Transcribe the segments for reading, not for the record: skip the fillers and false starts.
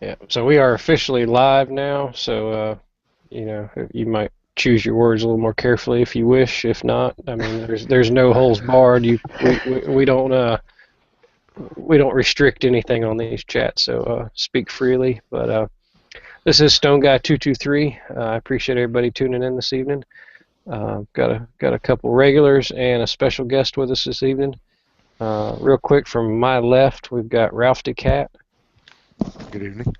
Yeah. So we are officially live now. So you might choose your words a little more carefully if you wish. If not, I mean, there's no holes barred. We don't restrict anything on these chats. So speak freely. But this is Stone Guy 223. I appreciate everybody tuning in this evening. Got a couple regulars and a special guest with us this evening. Real quick, from my left, we've got Ralph DeCat. Good evening.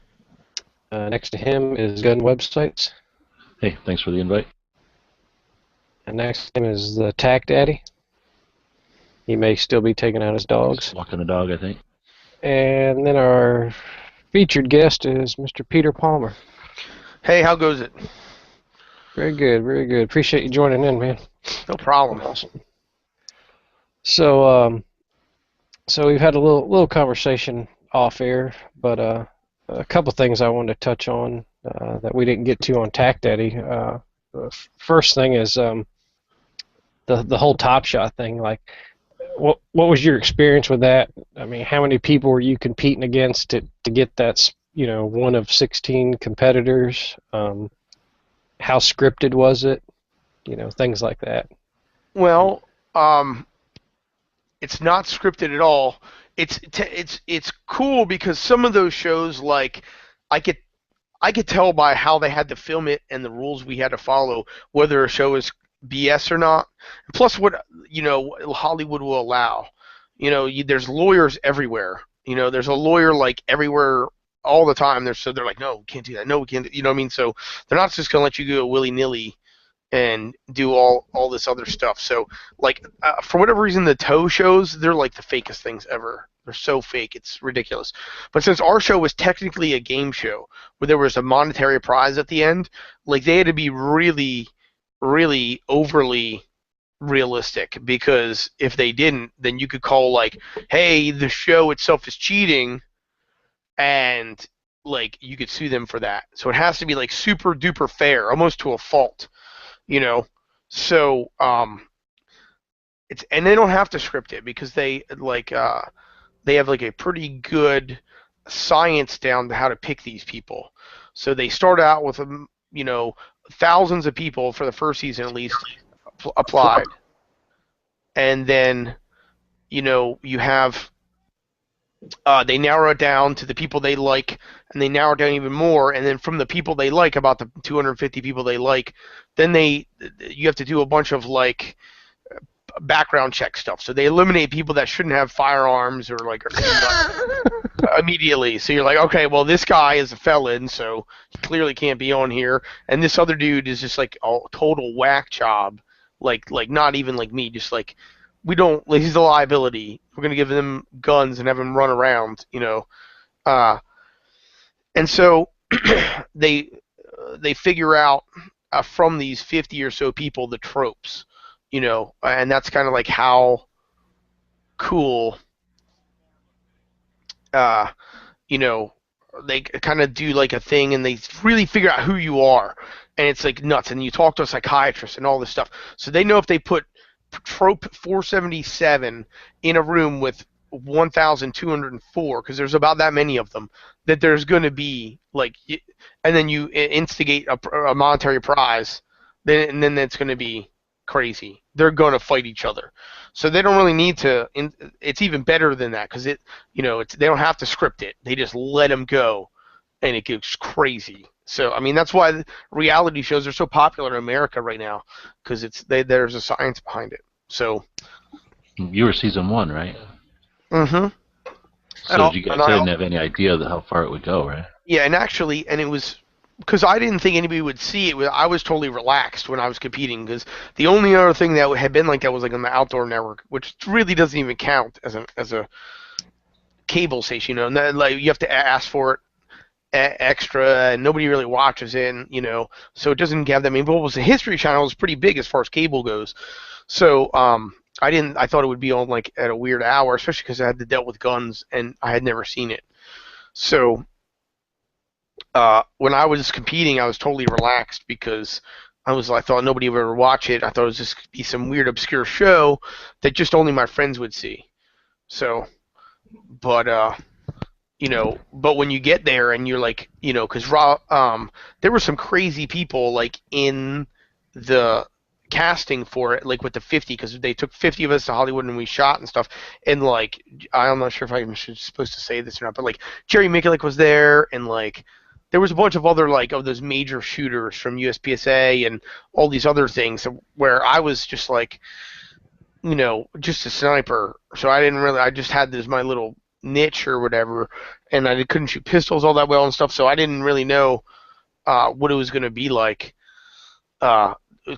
Next to him is Gun Websites. Hey, thanks for the invite. And next to him is the Tack Daddy. He may still be taking out his dogs. Just walking the dog, I think. And then our featured guest is Mr. Peter Palmer. Hey, how goes it? Very good, very good. Appreciate you joining in, man. No problem. Awesome. So we've had a little conversation off air, but a couple things I wanted to touch on that we didn't get to on Tack Daddy. The first thing is the whole Top Shot thing. Like, what was your experience with that? I mean, how many people were you competing against to get that? One of 16 competitors. How scripted was it? Things like that. Well, it's not scripted at all. It's cool because some of those shows, like, I could tell by how they had to film it and the rules we had to follow whether a show is BS or not. Plus, what Hollywood will allow. There's lawyers everywhere. There's a lawyer like everywhere all the time. They're like, no, we can't do that. No, we can't. You know what I mean? So they're not just gonna let you go willy nilly and do all this other stuff. So, like, for whatever reason, the toe shows, they're like the fakest things ever. They're so fake, it's ridiculous. But since our show was technically a game show where there was a monetary prize at the end, like, they had to be really, really overly realistic, because if they didn't, then you could call, like, hey, the show itself is cheating, and, like, you could sue them for that. So it has to be, like, super duper fair, almost to a fault. So and they don't have to script it because they have like a pretty good science down to how to pick these people. So they start out with thousands of people for the first season at least applied, and then you have they narrow it down to the people they like, and they narrow it down even more, and then from the people they like, about the 250 people they like, then you have to do a bunch of, like, background check stuff. So they eliminate people that shouldn't have firearms or immediately. So you're like, okay, well, this guy is a felon, so he clearly can't be on here, and this other dude is just like a total whack job, like not even like me, just like, we don't, like, he's a liability. We're going to give them guns and have them run around, and so they figure out from these 50 or so people the tropes, and that's kind of like how cool, they kind of do like a thing, and they really figure out who you are, and it's like nuts. And you talk to a psychiatrist and all this stuff, so they know if they put trope 477 in a room with 1,204, because there's about that many of them, that there's going to be, like, and then you instigate a monetary prize, then it's going to be crazy. They're going to fight each other. So they don't really need to. It's even better than that, because they don't have to script it. They just let them go, and it gets crazy. So, I mean, that's why reality shows are so popular in America right now, because there's a science behind it. So, You were season 1, right? mm-hmm. So you guys didn't have any idea of how far it would go, right? Yeah, and actually, and it was because I didn't think anybody would see it. I was totally relaxed when I was competing, because the only other thing that had been like that was like on the Outdoor Network, which really doesn't even count as a cable station. And then, like, you have to ask for it extra, and nobody really watches it, and, so it doesn't have that many people. The History Channel is pretty big as far as cable goes. So I thought it would be on, like, at a weird hour, especially because I had to deal with guns and I had never seen it. So when I was competing, I was totally relaxed, because I thought nobody would ever watch it. I thought it was just gonna be some weird obscure show that just only my friends would see. So, but but when you get there and you're like, because there were some crazy people like in the casting for it, like with the 50, because they took 50 of us to Hollywood and we shot and stuff. And like, I'm not sure if I'm supposed to say this or not, but like Jerry Miculek was there, and like there was a bunch of other like of those major shooters from USPSA and all these other things where I was just like, just a sniper. So I just had this my little niche or whatever, and I couldn't shoot pistols all that well and stuff, so I didn't really know what it was going to be like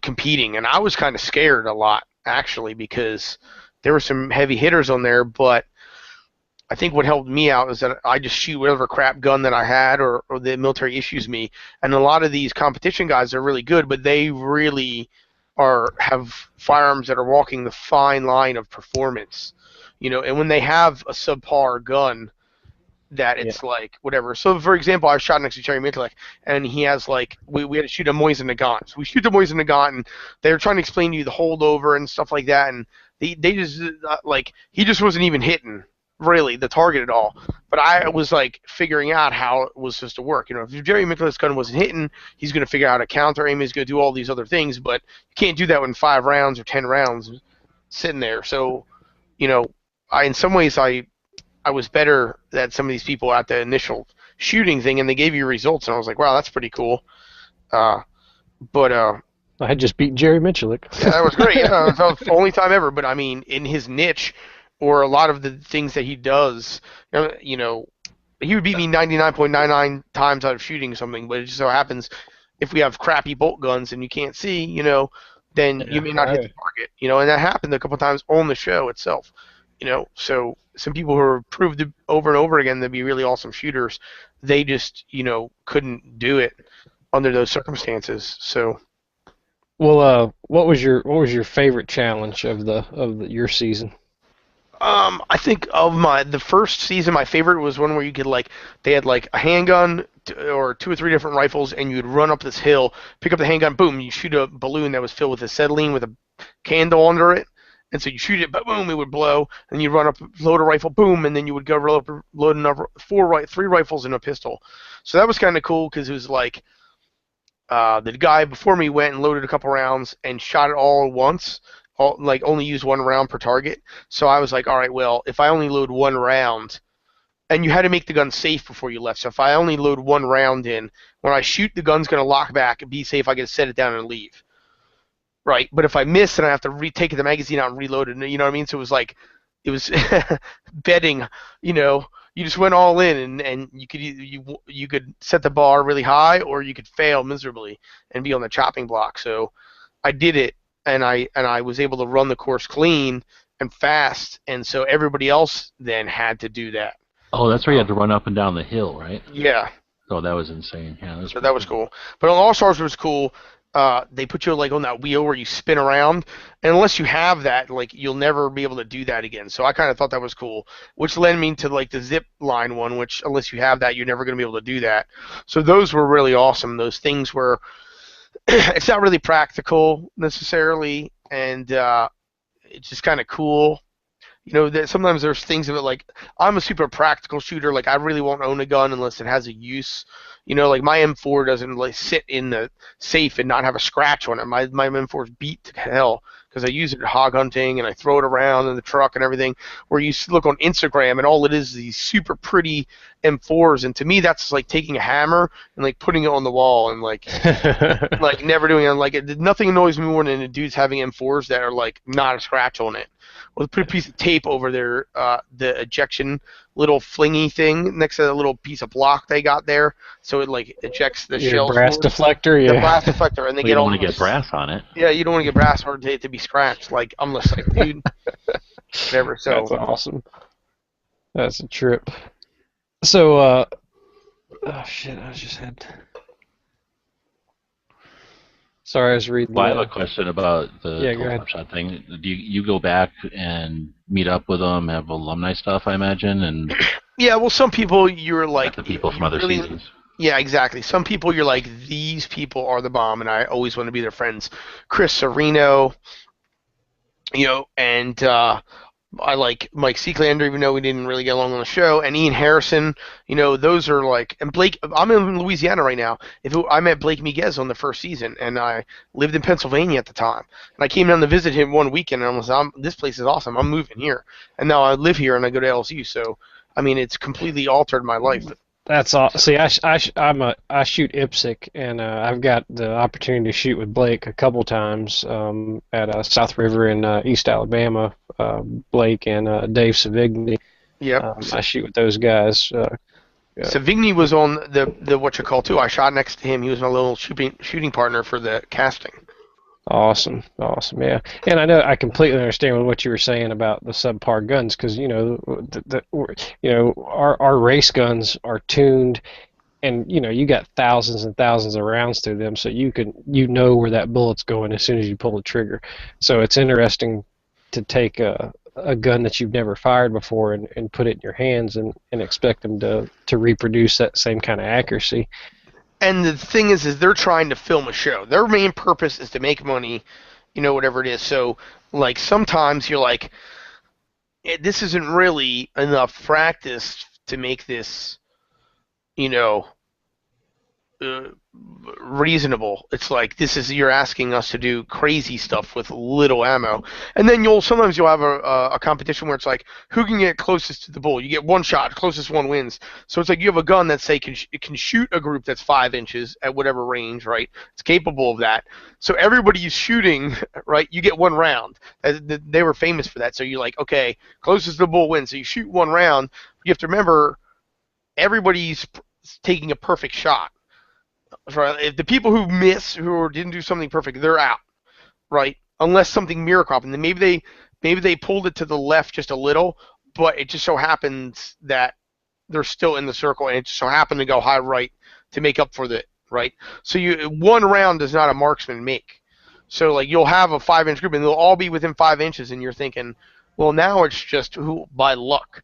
competing, and I was kind of scared a lot actually, because there were some heavy hitters on there, but I think what helped me out is that I just shoot whatever crap gun that I had, or the military issues me, and a lot of these competition guys are really good, but they really have firearms that are walking the fine line of performance, and when they have a subpar gun that it's like whatever. So for example, I shot next to Jerry Miculek, and he has like we had to shoot a Mosin Nagant. So we shoot the Mosin Nagant, and they were trying to explain to you the holdover and stuff like that, and they just like he just wasn't even hitting really the target at all. But I was like figuring out how it was supposed to work. If Jerry Miculek's gun wasn't hitting, he's going to figure out how to counter aim. He's going to do all these other things, but you can't do that when 5 rounds or 10 rounds sitting there. So, in some ways I was better than some of these people at the initial shooting thing, and they gave you results, and I was like, wow, that's pretty cool. But I had just beat Jerry Miculek. Yeah, that was great. Yeah, it was the only time ever. But I mean, in his niche, or a lot of the things that he does, he would beat me 99.99 times out of shooting something. But it just so happens, if we have crappy bolt guns and you can't see, then you may not hit the target. And that happened a couple times on the show itself. So some people who are proved over and over again to be really awesome shooters, they just couldn't do it under those circumstances. So, well, what was your favorite challenge of your season? I think of the first season, my favorite was one where you could they had like a handgun or 2 or 3 different rifles, and you'd run up this hill, pick up the handgun, boom, you shoot a balloon that was filled with acetylene with a candle under it. And so you shoot it, boom, it would blow, and you run up, load a rifle, boom, and then you would go load another 3 rifles and a pistol. So that was kind of cool, because it was like the guy before me went and loaded a couple rounds and shot it all at once, only used 1 round per target. So I was like, all right, well, if I only load 1 round, and you had to make the gun safe before you left. So if I only load 1 round in, when I shoot, the gun's going to lock back and be safe. I can set it down and leave. Right, but if I miss, then I have to retake the magazine out and reload it. You know what I mean? So it was betting. You just went all in, and you could set the bar really high, or you could fail miserably and be on the chopping block. So I did it, and I was able to run the course clean and fast, and so everybody else then had to do that. Oh, that's where you had to run up and down the hill, right? Yeah. Oh, that was insane. Yeah, so that was cool. But on All Stars was cool. They put you on that wheel where you spin around, and unless you have that, you'll never be able to do that again. So I kind of thought that was cool, which led me to the zip line one, which unless you have that, you're never going to be able to do that. So those were really awesome. Those things were, it's not really practical necessarily, and it's just kind of cool. That sometimes there's things of it I'm a super practical shooter. I really won't own a gun unless it has a use. My M4 doesn't sit in the safe and not have a scratch on it. My M4 is beat to hell because I use it hog hunting and I throw it around in the truck and everything. Where you look on Instagram and all it is these super pretty M4s, and to me that's like taking a hammer and putting it on the wall and never doing it. Nothing annoys me more than the dudes having M4s that are not a scratch on it. Well, put a piece of tape over their the ejection little flingy thing next to the little piece of block they got there, so it ejects the shells. Brass deflector, yeah. The brass deflector, and they you don't want to get brass on it. Yeah, you don't want to get brass or to be scratched. I'm just dude, whatever. So that's awesome. That's a trip. So, oh shit, I just had. Sorry, I was reading. Well, I have a question about the Top Shot thing. Do you go back and meet up with them, have alumni stuff, I imagine, and yeah, well, some people you're the people from other seasons. Yeah, exactly. Some people you're these people are the bomb, and I always want to be their friends. Chris Sereno, and I like Mike Seeklander, even though we didn't really get along on the show, and Ian Harrison. Those are like, and Blake. I'm in Louisiana right now. I met Blake Miguez on the first season, and I lived in Pennsylvania at the time, and I came down to visit him one weekend, and I was, this place is awesome. I'm moving here, and now I live here, and I go to LSU. So, I mean, it's completely altered my life. That's all. See, I shoot IPSC, and I've got the opportunity to shoot with Blake a couple times at South River in East Alabama. Blake and Dave Savigny. Yep. I shoot with those guys. Yeah. Savigny was on the what you call too. I shot next to him. He was my little shooting partner for the casting. Awesome, yeah. And I know I completely understand what you were saying about the subpar guns, because our race guns are tuned, and you got thousands and thousands of rounds through them, so you know where that bullet's going as soon as you pull the trigger. So it's interesting to take a gun that you've never fired before and put it in your hands and expect them to reproduce that same kind of accuracy. And the thing is they're trying to film a show. Their main purpose is to make money, whatever it is. So, like, sometimes you're like, this isn't really enough practice to make this, reasonable. It's like, you're asking us to do crazy stuff with little ammo. And then sometimes you'll have a competition where it's like, who can get closest to the bull? You get one shot, closest one wins. So it's like you have a gun that can shoot a group that's 5 inches at whatever range, right? It's capable of that. So everybody is shooting, right? You get one round. They were famous for that. So you're like, okay, closest to the bull wins. So you shoot one round. You have to remember, everybody's taking a perfect shot. Right? If the people who miss, who didn't do something perfect, they're out, right? Unless something miracle happened. Then maybe they pulled it to the left just a little, but it just so happens that they're still in the circle, and it just so happened to go high right to make up for the right. So one round does not a marksman make. So like you'll have a 5-inch group, and they'll all be within 5 inches, and you're thinking, well, now it's just by luck.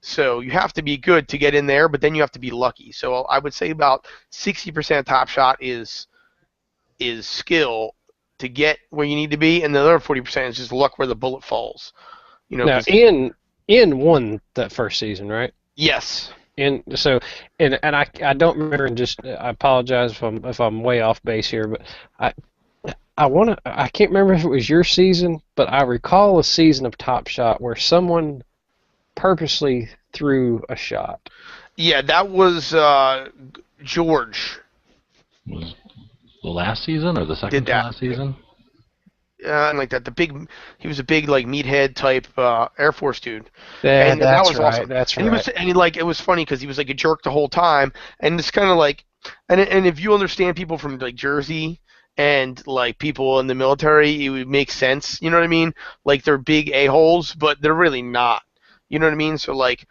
So you have to be good to get in there, but then you have to be lucky. So I would say about 60% of Top Shot is skill to get where you need to be, and the other 40% is just luck where the bullet falls. Now, Ian won that first season, right? Yes. And I don't remember, and just I apologize if I'm way off base here, but I can't remember if it was your season, but I recall a season of Top Shot where someone purposely threw a shot. Yeah, that was George. Was the last season or the second to last season? And like that, he was a big like meathead type Air Force dude. Yeah, and that was right. Awesome. That's and right. It was funny because he was like a jerk the whole time, and it's kind of like, and if you understand people from like Jersey and like people in the military, it would make sense. You know what I mean? Like they're big a-holes, but they're really not. You know what I mean? So like,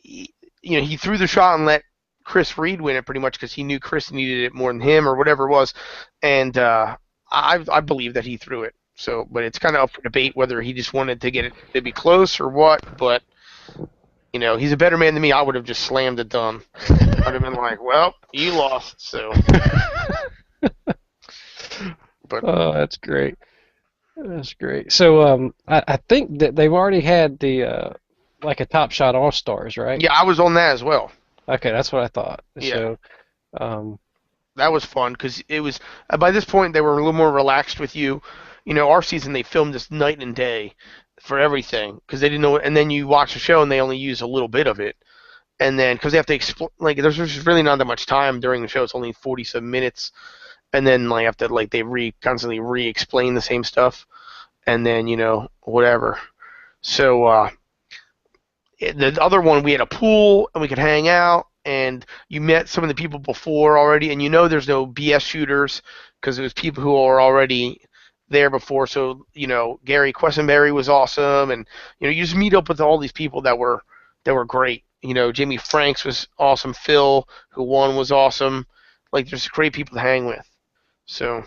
he threw the shot and let Chris Reed win it pretty much because he knew Chris needed it more than him or whatever it was, and I believe that he threw it. So, but it's kind of up for debate whether he just wanted to get it to be close or what. But he's a better man than me. I would have just slammed it done. I'd have been like, well, you lost. So. But oh, that's great. That's great. So I think that they've already had the like a Top Shot All Stars, right? Yeah, I was on that as well. Okay, that's what I thought. Yeah. So, that was fun because it was by this point they were a little more relaxed with you. Our season they filmed this night and day for everything because they didn't know. And then you watch the show and they only use a little bit of it, and then because they have to explain, like there's just really not that much time during the show. It's only 47 minutes, and then like have to like they constantly re-explain the same stuff, and then whatever. So. The other one, we had a pool and we could hang out, and you met some of the people before already, and there's no BS shooters because it was people who are already there before. So Gary Questenberry was awesome, and you just meet up with all these people that were great. Jamie Franks was awesome. Phil, who won, was awesome. Like there's great people to hang with. So.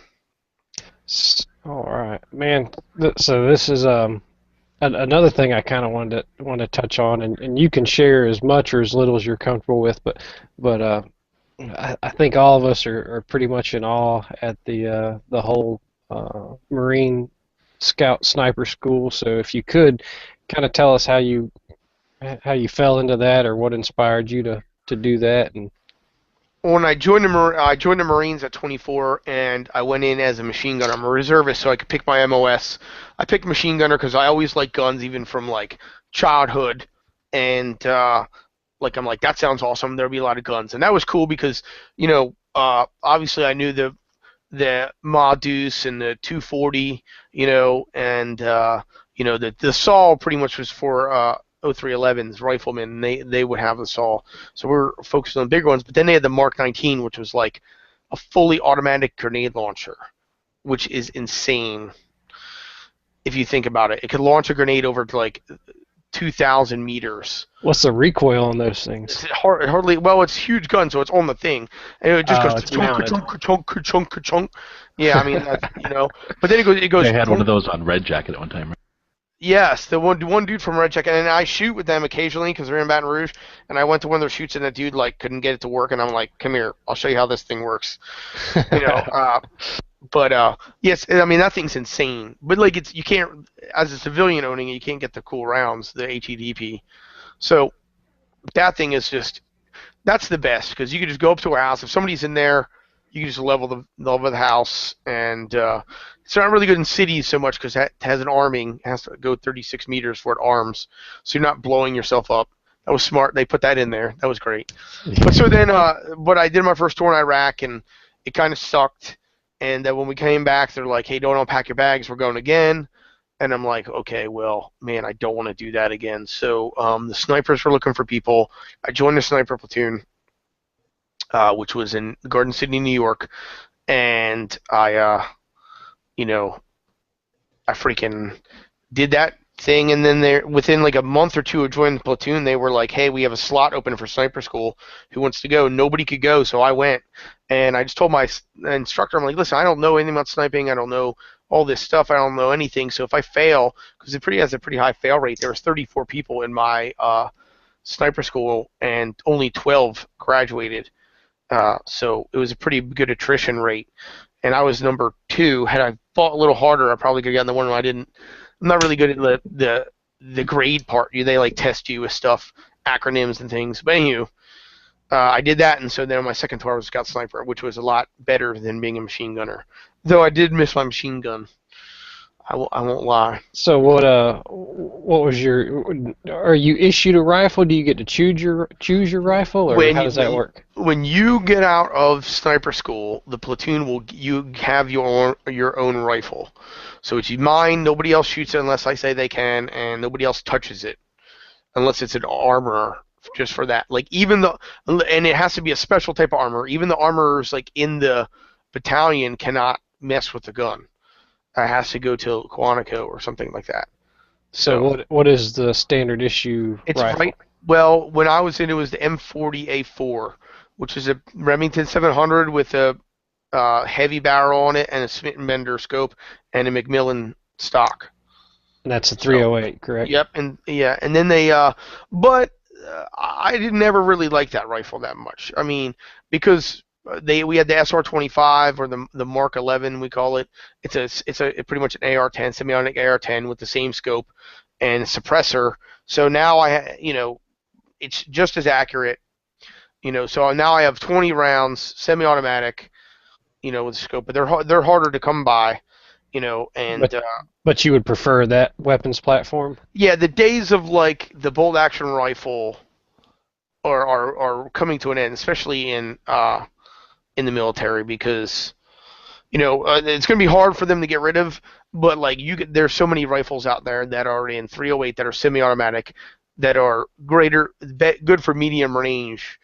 All right, man. So this is another thing I kind of wanted to touch on, and you can share as much or as little as you're comfortable with, but I think all of us are pretty much in awe at the whole Marine Scout Sniper School. So if you could kind of tell us how you fell into that, or what inspired you to do that. And When I joined the Marines at 24, and I went in as a machine gunner. I'm a reservist, so I could pick my MOS. I picked machine gunner because I always liked guns, even from like childhood, and like I'm like that sounds awesome. There'll be a lot of guns, and that was cool because obviously I knew the Ma Deuce and the 240, and the SAW pretty much was for 0311s riflemen. And they would have the SAW, so we're focused on the bigger ones. But then they had the Mark 19, which was like a fully automatic grenade launcher, which is insane if you think about it. It could launch a grenade over to like 2,000 meters. what's the recoil on those It's things? hardly, well, it's huge gun, so it's on the thing, and it just goes It's chunk, mounted. chunk, chunk, chunk, chunk. Yeah, I mean, but then it goes. They had one of those on Red Jacket at one time. Right? Yes, the one dude from Red Check, and I shoot with them occasionally because they're in Baton Rouge, and I went to one of their shoots, and that dude like couldn't get it to work, and I'm like, come here, I'll show you how this thing works, you know. But yes, I mean that thing's insane, but like you can't, as a civilian owning it, you can't get the cool rounds, the HEDP. So that thing is just, that's the best because you can just go up to a house. If somebody's in there, you can just level the house, and it's not really good in cities so much because it has an arming. It has to go 36 meters for it arms, so you're not blowing yourself up. That was smart. They put that in there. That was great. But so then, but I did my first tour in Iraq, and it kind of sucked. And then when we came back, they're like, "Hey, don't unpack your bags. We're going again." And I'm like, "Okay, well, man, I don't want to do that again." So the snipers were looking for people. I joined the sniper platoon, which was in Garden City, New York, and you know, I freaking did that thing, and then within like a month or two of joining the platoon, they were like, "Hey, we have a slot open for sniper school. Who wants to go?" Nobody could go, so I went, and I just told my instructor, I'm like, "Listen, I don't know anything about sniping. I don't know all this stuff. I don't know anything. So if I fail, because it has a pretty high fail rate, there was 34 people in my sniper school, and only 12 graduated. So it was a pretty good attrition rate, and I was number 2. Had I fought a little harder, I probably could have gotten the one. I didn't. I'm not really good at the grade part. They like test you with stuff, acronyms and things. But anywho, I did that, and so then my second tour was Scout Sniper, which was a lot better than being a machine gunner. Though I did miss my machine gun. I won't lie. So what was your? Are you issued a rifle? Do you get to choose your rifle, or how does that work? When you get out of sniper school, the platoon you have your own rifle. So it's mine. Nobody else shoots it unless I say they can, and nobody else touches it unless it's an armor just for that. Like and it has to be a special type of armor. Even the armorers like in the battalion cannot mess with the gun. It has to go to Quantico or something like that. So what is the standard issue rifle? Right. Well, when I was in, it was the M40A4, which is a Remington 700 with a heavy barrel on it and a Smith and Bender scope and a Macmillan stock. And that's a 308, correct? Yep, and then but I didn't ever really like that rifle that much. I mean, because we had the SR25 or the Mark 11 we call it. It's pretty much an AR-10, semi-automatic AR-10 with the same scope and suppressor. So now it's just as accurate. So now I have 20 rounds, semi-automatic, with the scope, but they're harder to come by, and but you would prefer that weapons platform? Yeah, the days of like the bolt action rifle are coming to an end, especially in the military, because it's going to be hard for them to get rid of. But like there's so many rifles out there that are in 308 that are semi-automatic that are good for medium range,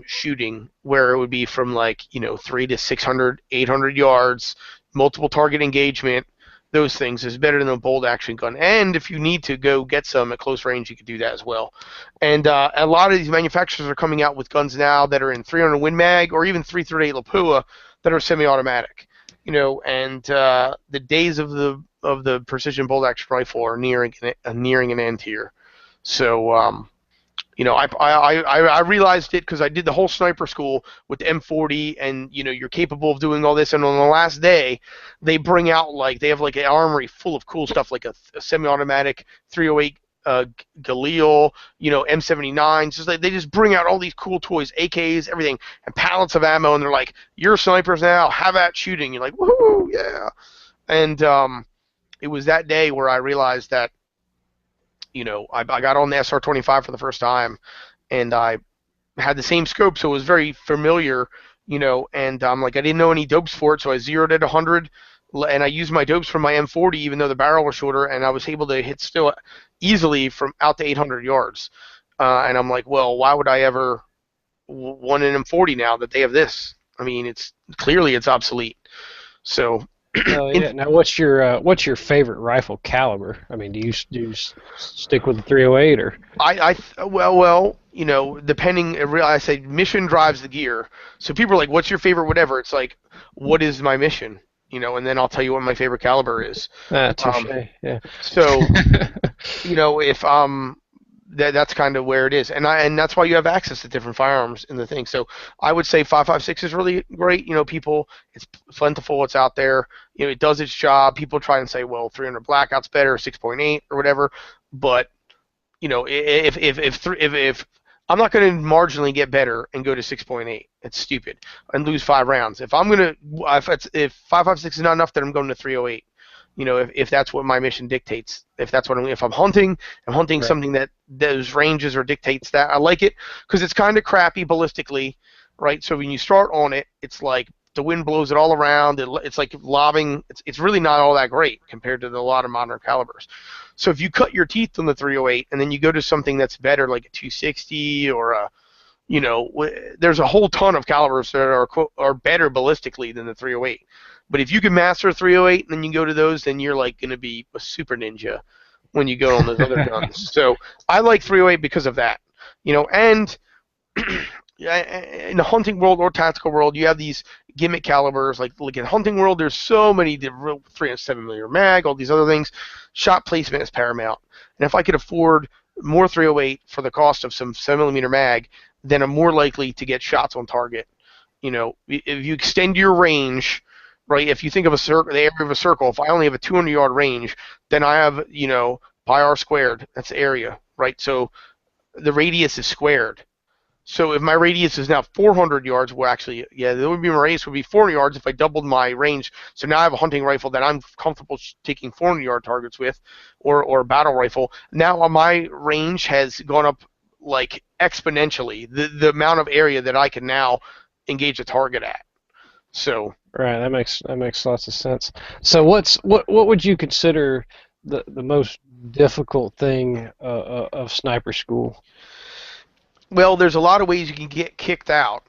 shooting, where it would be from like 3 to 600, 800 yards, multiple target engagement. Those things is better than a bolt action gun. And if you need to go get some at close range, you can do that as well. And a lot of these manufacturers are coming out with guns now that are in 300 Win Mag or even 338 Lapua that are semi-automatic. And the days of the precision bolt action rifle are nearing an end here. So I realized it because I did the whole sniper school with the M40, and you're capable of doing all this. And on the last day, they bring out they have an armory full of cool stuff, like a semi-automatic 308 Galil, M79s. Just they just bring out all these cool toys, AKs, everything, and pallets of ammo, and they're like, "You're snipers now. Have at shooting." You're like, "Woohoo, yeah!" And it was that day where I realized that I got on the SR-25 for the first time, and I had the same scope, so it was very familiar, and I didn't know any dopes for it, so I zeroed at 100, and I used my dopes from my M40, even though the barrel was shorter, and I was able to hit still easily from out to 800 yards. And I'm like, well, why would I ever want an M40 now that they have this? I mean, it's obsolete. So Oh yeah. Now, what's your favorite rifle caliber? I mean, do you stick with the 308 or? Well, depending. I say mission drives the gear. So people are like, "What's your favorite whatever?" It's like, "What is my mission?" And then I'll tell you what my favorite caliber is. Touche. Yeah. So, if that's kind of where it is, and that's why you have access to different firearms in the thing. So I would say 5.56 is really great. It's plentiful, it's out there. It does its job. People try and say, well, 300 blackout's better, 6.8 or whatever. But if I'm not going to marginally get better and go to 6.8, it's stupid, and lose 5 rounds. If 5.56 is not enough, then I'm going to 308. If that's what my mission dictates. If I'm hunting, right. Something that those ranges or dictates that. I like it because it's kind of crappy ballistically, right? So when you start on it, it's like the wind blows it all around. It's like lobbing. It's really not all that great compared to a lot of modern calibers. So if you cut your teeth on the 308 and then you go to something that's better, like a 260 or a there's a whole ton of calibers that are better ballistically than the 308. But if you can master 308 and then you go to those, then you're like going to be a super ninja when you go on those other guns. So I like 308 because of that. And in the hunting world or tactical world, you have these gimmick calibers. Like in hunting world, there's so many 307mm mag, all these other things. Shot placement is paramount. And if I could afford more 308 for the cost of some 7mm mag, then I'm more likely to get shots on target. If you extend your range, right? If you think of a circle, the area of a circle, if I only have a 200-yard range, then I have, pi r squared. That's the area, right? So the radius is squared. So if my radius is now 400 yards, well, actually, yeah, my radius would be 400 yards if I doubled my range. So now I have a hunting rifle that I'm comfortable taking 400-yard targets with, or a battle rifle. Now my range has gone up like exponentially. The amount of area that I can now engage a target at. So right, that makes lots of sense. So what would you consider the most difficult thing of sniper school? Well, there's a lot of ways you can get kicked out,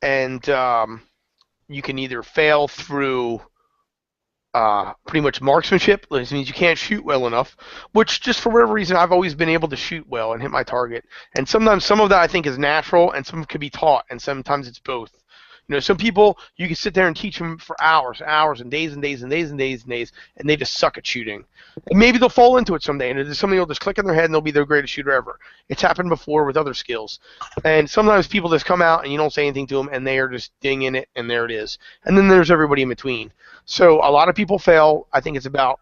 and you can either fail through pretty much marksmanship, which means you can't shoot well enough, which just for whatever reason I've always been able to shoot well and hit my target. And sometimes some of that I think is natural, and some could be taught, and sometimes it's both. Some people, you can sit there and teach them for hours, and days, and days, and days, and days, and days, and they just suck at shooting. And maybe they'll fall into it someday, and something will just click in their head, and they'll be their greatest shooter ever. It's happened before with other skills. And sometimes people just come out, and you don't say anything to them, and they are just dinging it, and there it is. And then there's everybody in between. So a lot of people fail. I think it's about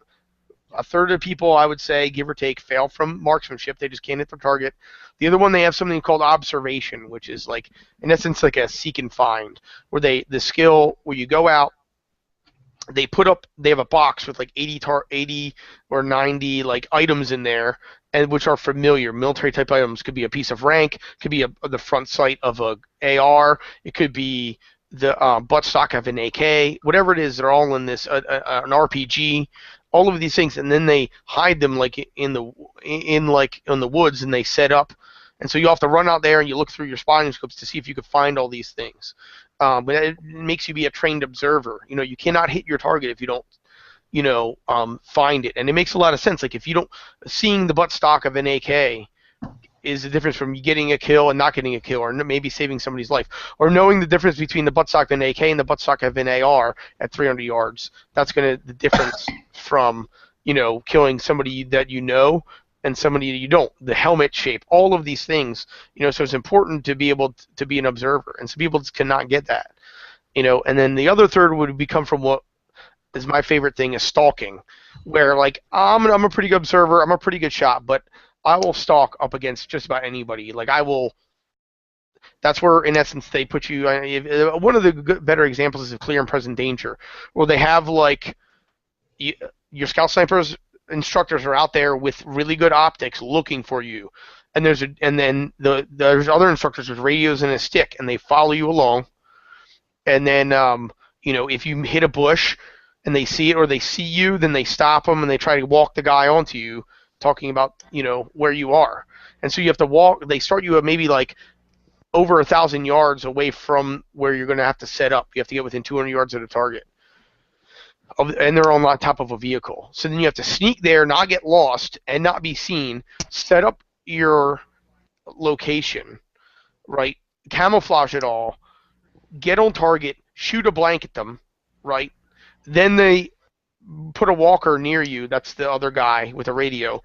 a third of people, I would say, give or take, fail from marksmanship. They just can't hit their target. The other one, they have something called observation, which is like, in essence, like a seek and find, where the skill where you go out, they have a box with like 80 or 90 like items in there, and which are familiar military type items. Could be a piece of rank, could be the front sight of a AR, it could be the buttstock of an AK, whatever it is. They're all in this an RPG. All of these things, and then they hide them like in the woods, and they set up, and so you have to run out there and you look through your spotting scopes to see if you could find all these things. But it makes you be a trained observer. You cannot hit your target if you don't, find it, and it makes a lot of sense. Like if you don't, seeing the buttstock of an AK is the difference from getting a kill and not getting a kill, or maybe saving somebody's life, or knowing the difference between the buttstock of an AK and the buttstock of an AR at 300 yards. That's the difference from killing somebody that and somebody you don't. The helmet shape, all of these things, so it's important to be able to be an observer, and some people just cannot get that, and then the other third would become from what is my favorite thing is stalking, where like I'm a pretty good observer, I'm a pretty good shot, but I will stalk up against just about anybody. Like I will. That's where, in essence, they put you. One of the better examples is clear and present danger, where they have like your scout snipers instructors are out there with really good optics looking for you, and there's other instructors with radios and a stick, and they follow you along, and then if you hit a bush and they see it or they see you, then they stop them and they try to walk the guy onto you, talking about where you are, and so you have to walk. They start you at maybe like over 1,000 yards away from where you're going to have to set up. You have to get within 200 yards of the target. And they're on top of a vehicle. So then you have to sneak there, not get lost, and not be seen, set up your location, right? Camouflage it all, get on target, shoot a blank at them, right? Then they put a walker near you, that's the other guy with a radio,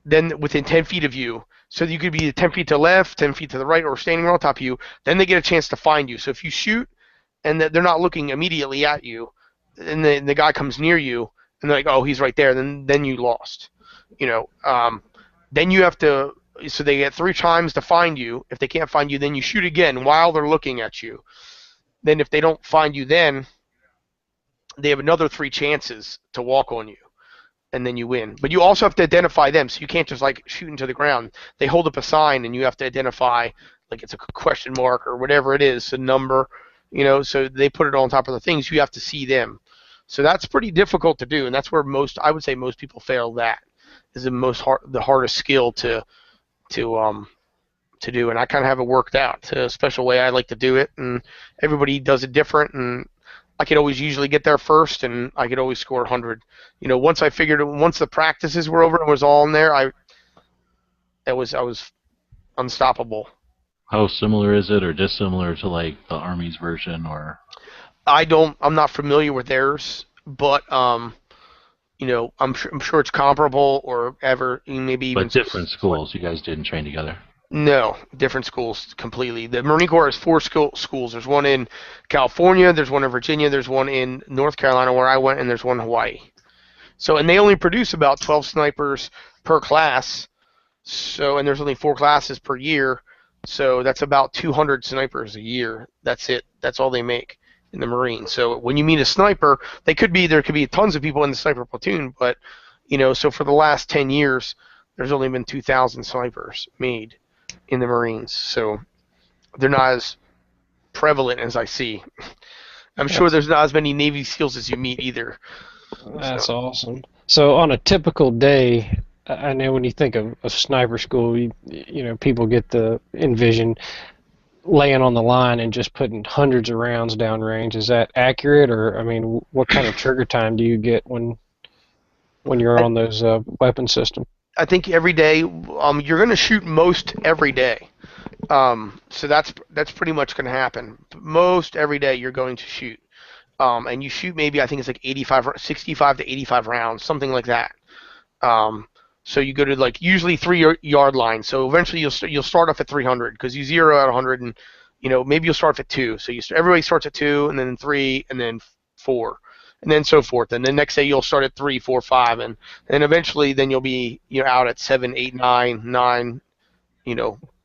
then within 10 feet of you, so you could be 10 feet to the left, 10 feet to the right, or standing on top of you. Then they get a chance to find you. So if you shoot and they're not looking immediately at you, and the guy comes near you, and they're like, oh, he's right there, then you lost. Then you have to, so they get 3 times to find you. If they can't find you, then you shoot again while they're looking at you. Then if they don't find you then, they have another 3 chances to walk on you. And then you win. But you also have to identify them, so you can't just like shoot into the ground. They hold up a sign, and you have to identify, like it's a question mark or whatever it is, a number, so they put it on top of the things. You have to see them. So that's pretty difficult to do, and that's where I would say most people fail. That is the hardest skill to do, and I kind of have it worked out to a special way I like to do it, and everybody does it different, and I could always usually get there first, and I could always score 100. Once the practices were over and was all in there, I was unstoppable. How similar is it, or dissimilar to like the Army's version, or? I'm not familiar with theirs, but I'm sure it's comparable or maybe even. But different schools. You guys didn't train together. No, different schools completely. The Marine Corps has 4 schools. There's one in California, there's one in Virginia, there's one in North Carolina where I went, and there's one in Hawaii. So, and they only produce about 12 snipers per class. So, and there's only 4 classes per year. So that's about 200 snipers a year. That's it. That's all they make in the Marines. So when you meet a sniper, there could be tons of people in the sniper platoon, but so for the last 10 years, there's only been 2,000 snipers made in the Marines, so they're not as prevalent as I see. I'm sure there's not as many Navy SEALs as you meet either. That's awesome. So on a typical day, I know when you think of sniper school, people get the envision laying on the line and just putting hundreds of rounds down range. Is that accurate, or what kind of trigger time do you get when you're on those weapon systems? I think every day you're going to shoot most every day. So that's pretty much going to happen. Most every day you're going to shoot. And you shoot maybe, I think it's like 65 to 85 rounds, something like that. So you go to like usually 3-yard line. So eventually you'll start off at 300 because you zero out 100, and maybe you'll start off at 2. So everybody starts at 2, and then 3, and then 4. And then so forth. And the next day you'll start at 3, 4, 5, and eventually then you'll be out at 7, 8, 9,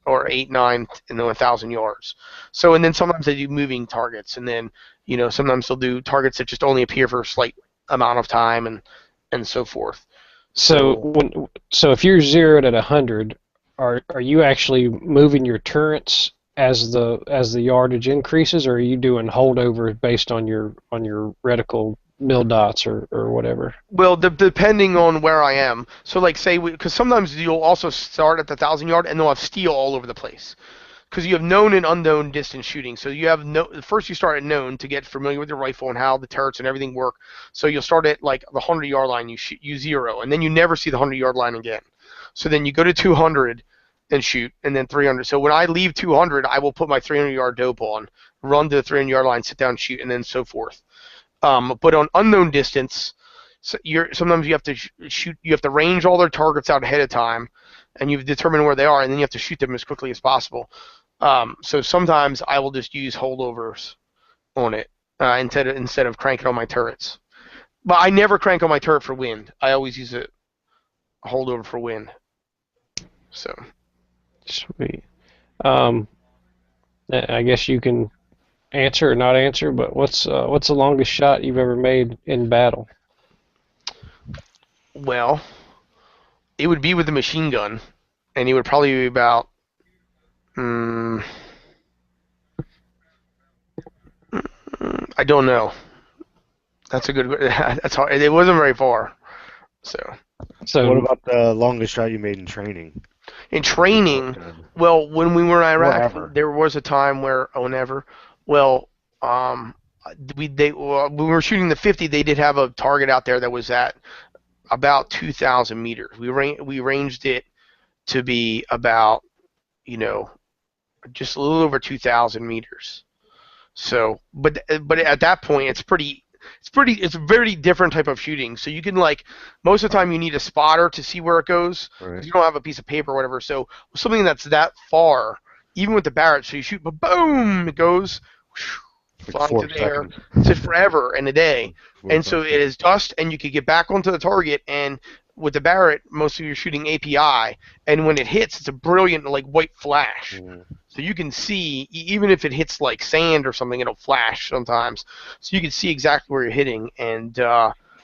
or 8, 9, and then 1,000 yards. So, and then sometimes they do moving targets, and then sometimes they'll do targets that just only appear for a slight amount of time, and so forth. So if you're zeroed at 100, are you actually moving your turrets as the yardage increases, or are you doing holdover based on your reticle mil dots or whatever? Well, depending on where I am. So like say, because sometimes you'll also start at the 1,000-yard and they'll have steel all over the place. Because you have known and unknown distance shooting. So you have first you start at known to get familiar with your rifle and how the turrets and everything work. So you'll start at like the 100-yard line, you zero, and then you never see the 100-yard line again. So then you go to 200 and shoot, and then 300. So when I leave 200, I will put my 300-yard dope on, run to the 300-yard line, sit down, shoot, and then so forth. But on unknown distance, So sometimes you have to shoot. You have to range all their targets out ahead of time, and you've determined where they are, and then you have to shoot them as quickly as possible. So sometimes I will just use holdovers on it instead of cranking on my turrets. But I never crank on my turret for wind. I always use a holdover for wind. So Sweet. Um, I guess you can answer or not answer, but what's the longest shot you've ever made in battle? well, it would be with the machine gun, and it would probably be about. I don't know. That's a good. That's hard. It wasn't very far. So So What about the longest shot you made in training? in training, well, when we were in Or Iraq, ever. there was a time where never. Well, when we were shooting the 50, they did have a target out there that was at about 2,000 meters. We ranged it to be about just a little over 2,000 meters. So, but at that point, it's a very different type of shooting. So you can most of the time you need a spotter to see where it goes Right. because you don't have a piece of paper or whatever. So something that's that far, even with the Barrett, so you shoot, but boom, it goes Like flying 4 to the air, seconds. to forever in a day. 4 And so seconds. it is dust, and you could get back onto the target. And with the Barrett, most of you are shooting API, and when it hits, it's a brilliant white flash. So you can see, even if it hits like sand or something, it'll flash sometimes. So you can see exactly where you're hitting, and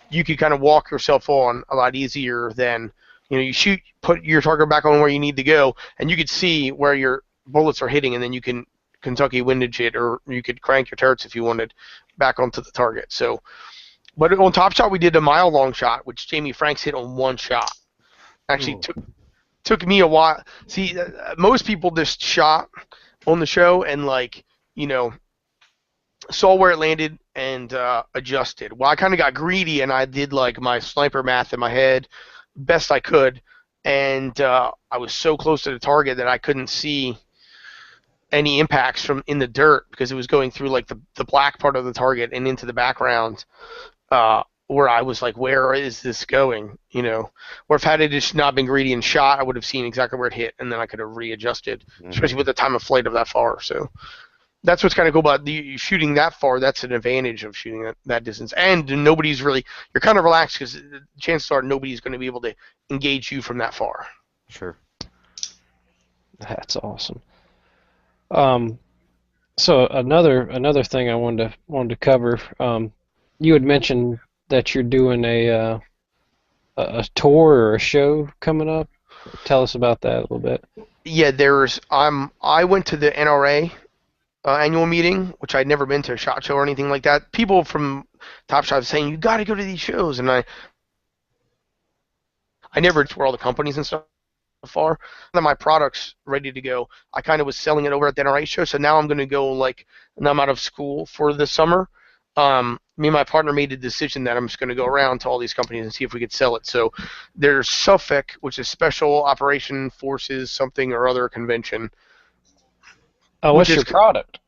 you can kind of walk yourself on a lot easier than you shoot, put your target back on where you need to go, and you can see where your bullets are hitting, and then you can Kentucky windage it, or you could crank your turrets if you wanted back onto the target. So, but on Top Shot we did a mile long shot, which Jamie Franks hit on one shot. Actually took me a while. See, most people just shot on the show and saw where it landed and adjusted. Well, I kind of got greedy and I did my sniper math in my head best I could, and I was so close to the target that I couldn't see any impacts from in the dirt because it was going through the black part of the target and into the background. Where I was like, where is this going? Or if had it just not been greedy and shot, I would have seen exactly where it hit, and then I could have readjusted, especially with the time of flight of that far. So that's what's kind of cool about shooting that far. That's an advantage of shooting that distance, and nobody's really. You're kind of relaxed because chances are nobody's going to be able to engage you from that far. Sure. that's awesome. So another thing I wanted to cover. You had mentioned that you're doing a tour or a show coming up. Tell us about that a little bit. Yeah, I went to the NRA annual meeting, which I'd never been to a SHOT Show or anything like that. People from Top Shot saying you got to go to these shows, and I never where all the companies and stuff are. Then my product's ready to go. I kind of was selling it over at the NRA show, so now I'm going to go now I'm out of school for the summer. Me and my partner made a decision that I'm just going to go around to all these companies and see if we could sell it. So there's SUFIC, which is Special Operation Forces something or other convention. Oh, what's your product?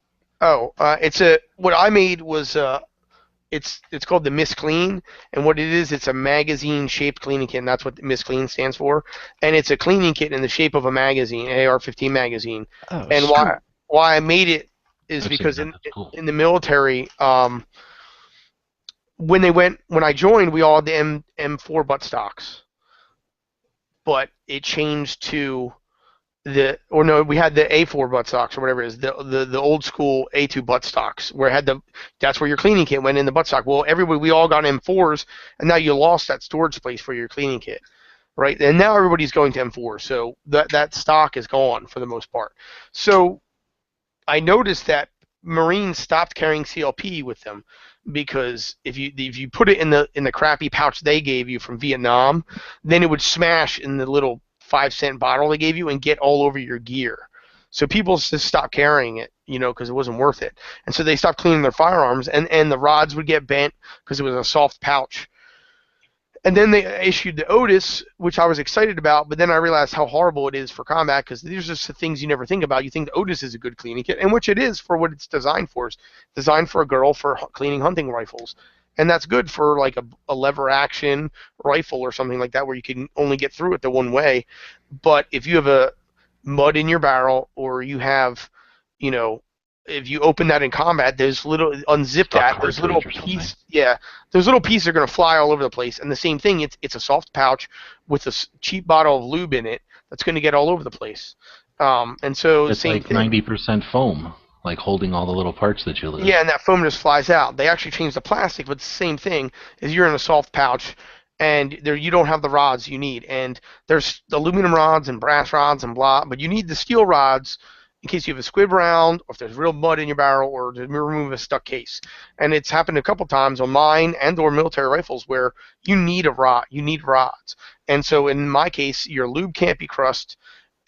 What I made was it's called the Miss Clean, and what it is, it's a magazine-shaped cleaning kit, and that's what Miss Clean stands for. And it's a cleaning kit in the shape of a magazine, AR-15 magazine. Oh, and why I made it is because in the military, when I joined, we all had the M4 buttstocks, but it changed to we had the A4 buttstocks or whatever it is, the old school A2 buttstocks, where it had that's where your cleaning kit went in the buttstock. Well, we all got M4s, and now you lost that storage space for your cleaning kit, right? And now everybody's going to M4, so that stock is gone for the most part. So I noticed that Marines stopped carrying CLP with them because if you put it in the crappy pouch they gave you from Vietnam, then it would smash in the little 5-cent bottle they gave you and get all over your gear. So people just stopped carrying it, because it wasn't worth it. And so they stopped cleaning their firearms, and the rods would get bent because it was a soft pouch. And then they issued the Otis, which I was excited about, but then I realized how horrible it is for combat because these are just the things you never think about. You think the Otis is a good cleaning kit, and which it is for what it's designed for. It's designed for a girl for cleaning hunting rifles. and that's good for like a lever action rifle or something like that where you can only get through it the one way. But if you have a mud in your barrel, or you have, you know, if you open that in combat, there's little unzip Stuck that, those little cartridge or something. piece, yeah, those little pieces are going to fly all over the place. And the same thing, it's a soft pouch with a cheap bottle of lube in it that's going to get all over the place. And so It's same like thing. 90% foam, like holding all the little parts that you lose. Yeah, and that foam just flies out. They actually changed the plastic, but it's the same thing. Is you're in a soft pouch, and there you don't have the rods you need. And there's aluminum rods and brass rods and blah, but you need the steel rods in case you have a squib round, or if there's real mud in your barrel, or to remove a stuck case. And it's happened a couple times on mine and/or military rifles where you need a rod, you need rods. And so in my case, your lube can't be crushed,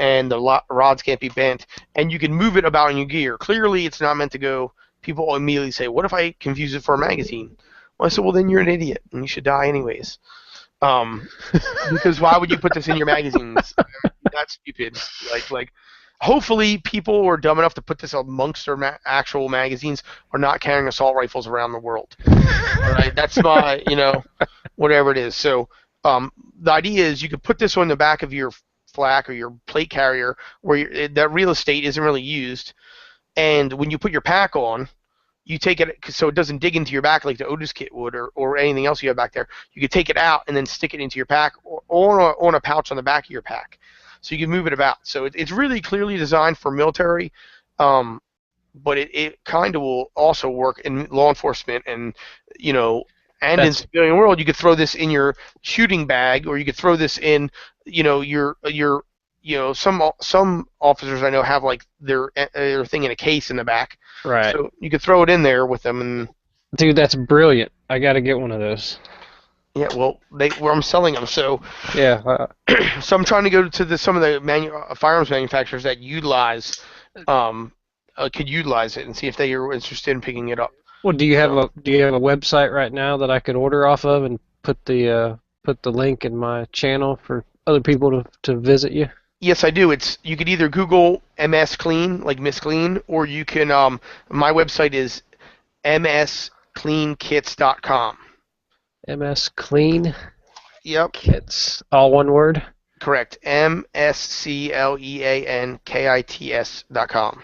and the rods can't be bent, and you can move it about in your gear. Clearly, it's not meant to go. People immediately say, "What if I confuse it for a magazine?" Well, I said, "Well, then you're an idiot, and you should die anyways." Because why would you put this in your magazines? That's stupid. Like, hopefully, people are dumb enough to put this amongst their actual magazines are not carrying assault rifles around the world. All right, that's my, whatever it is. So, the idea is you could put this on the back of your flak or your plate carrier where that real estate isn't really used, and when you put your pack on, you take it so it doesn't dig into your back like the Otis kit would, or anything else you have back there. You could take it out and then stick it into your pack, or on a pouch on the back of your pack, so you can move it about. So it's really clearly designed for military, but it kind of will also work in law enforcement and in civilian world. You could throw this in your shooting bag, or you could throw this in your some officers I know have like their thing in a case in the back. Right. So you could throw it in there with them. And dude, that's brilliant. I got to get one of those. yeah, well, where I'm selling them. So yeah. So I'm trying to go to some of the firearms manufacturers that utilize could utilize it and see if they are interested in picking it up. Well, do you have a website right now that I could order off of and put the link in my channel for other people to visit you? Yes, I do. You could either Google MS Clean, like Miss Clean, or you can. My website is mscleankits.com. MS Clean. Yep. Kits, all one word. Correct. mscleankits.com.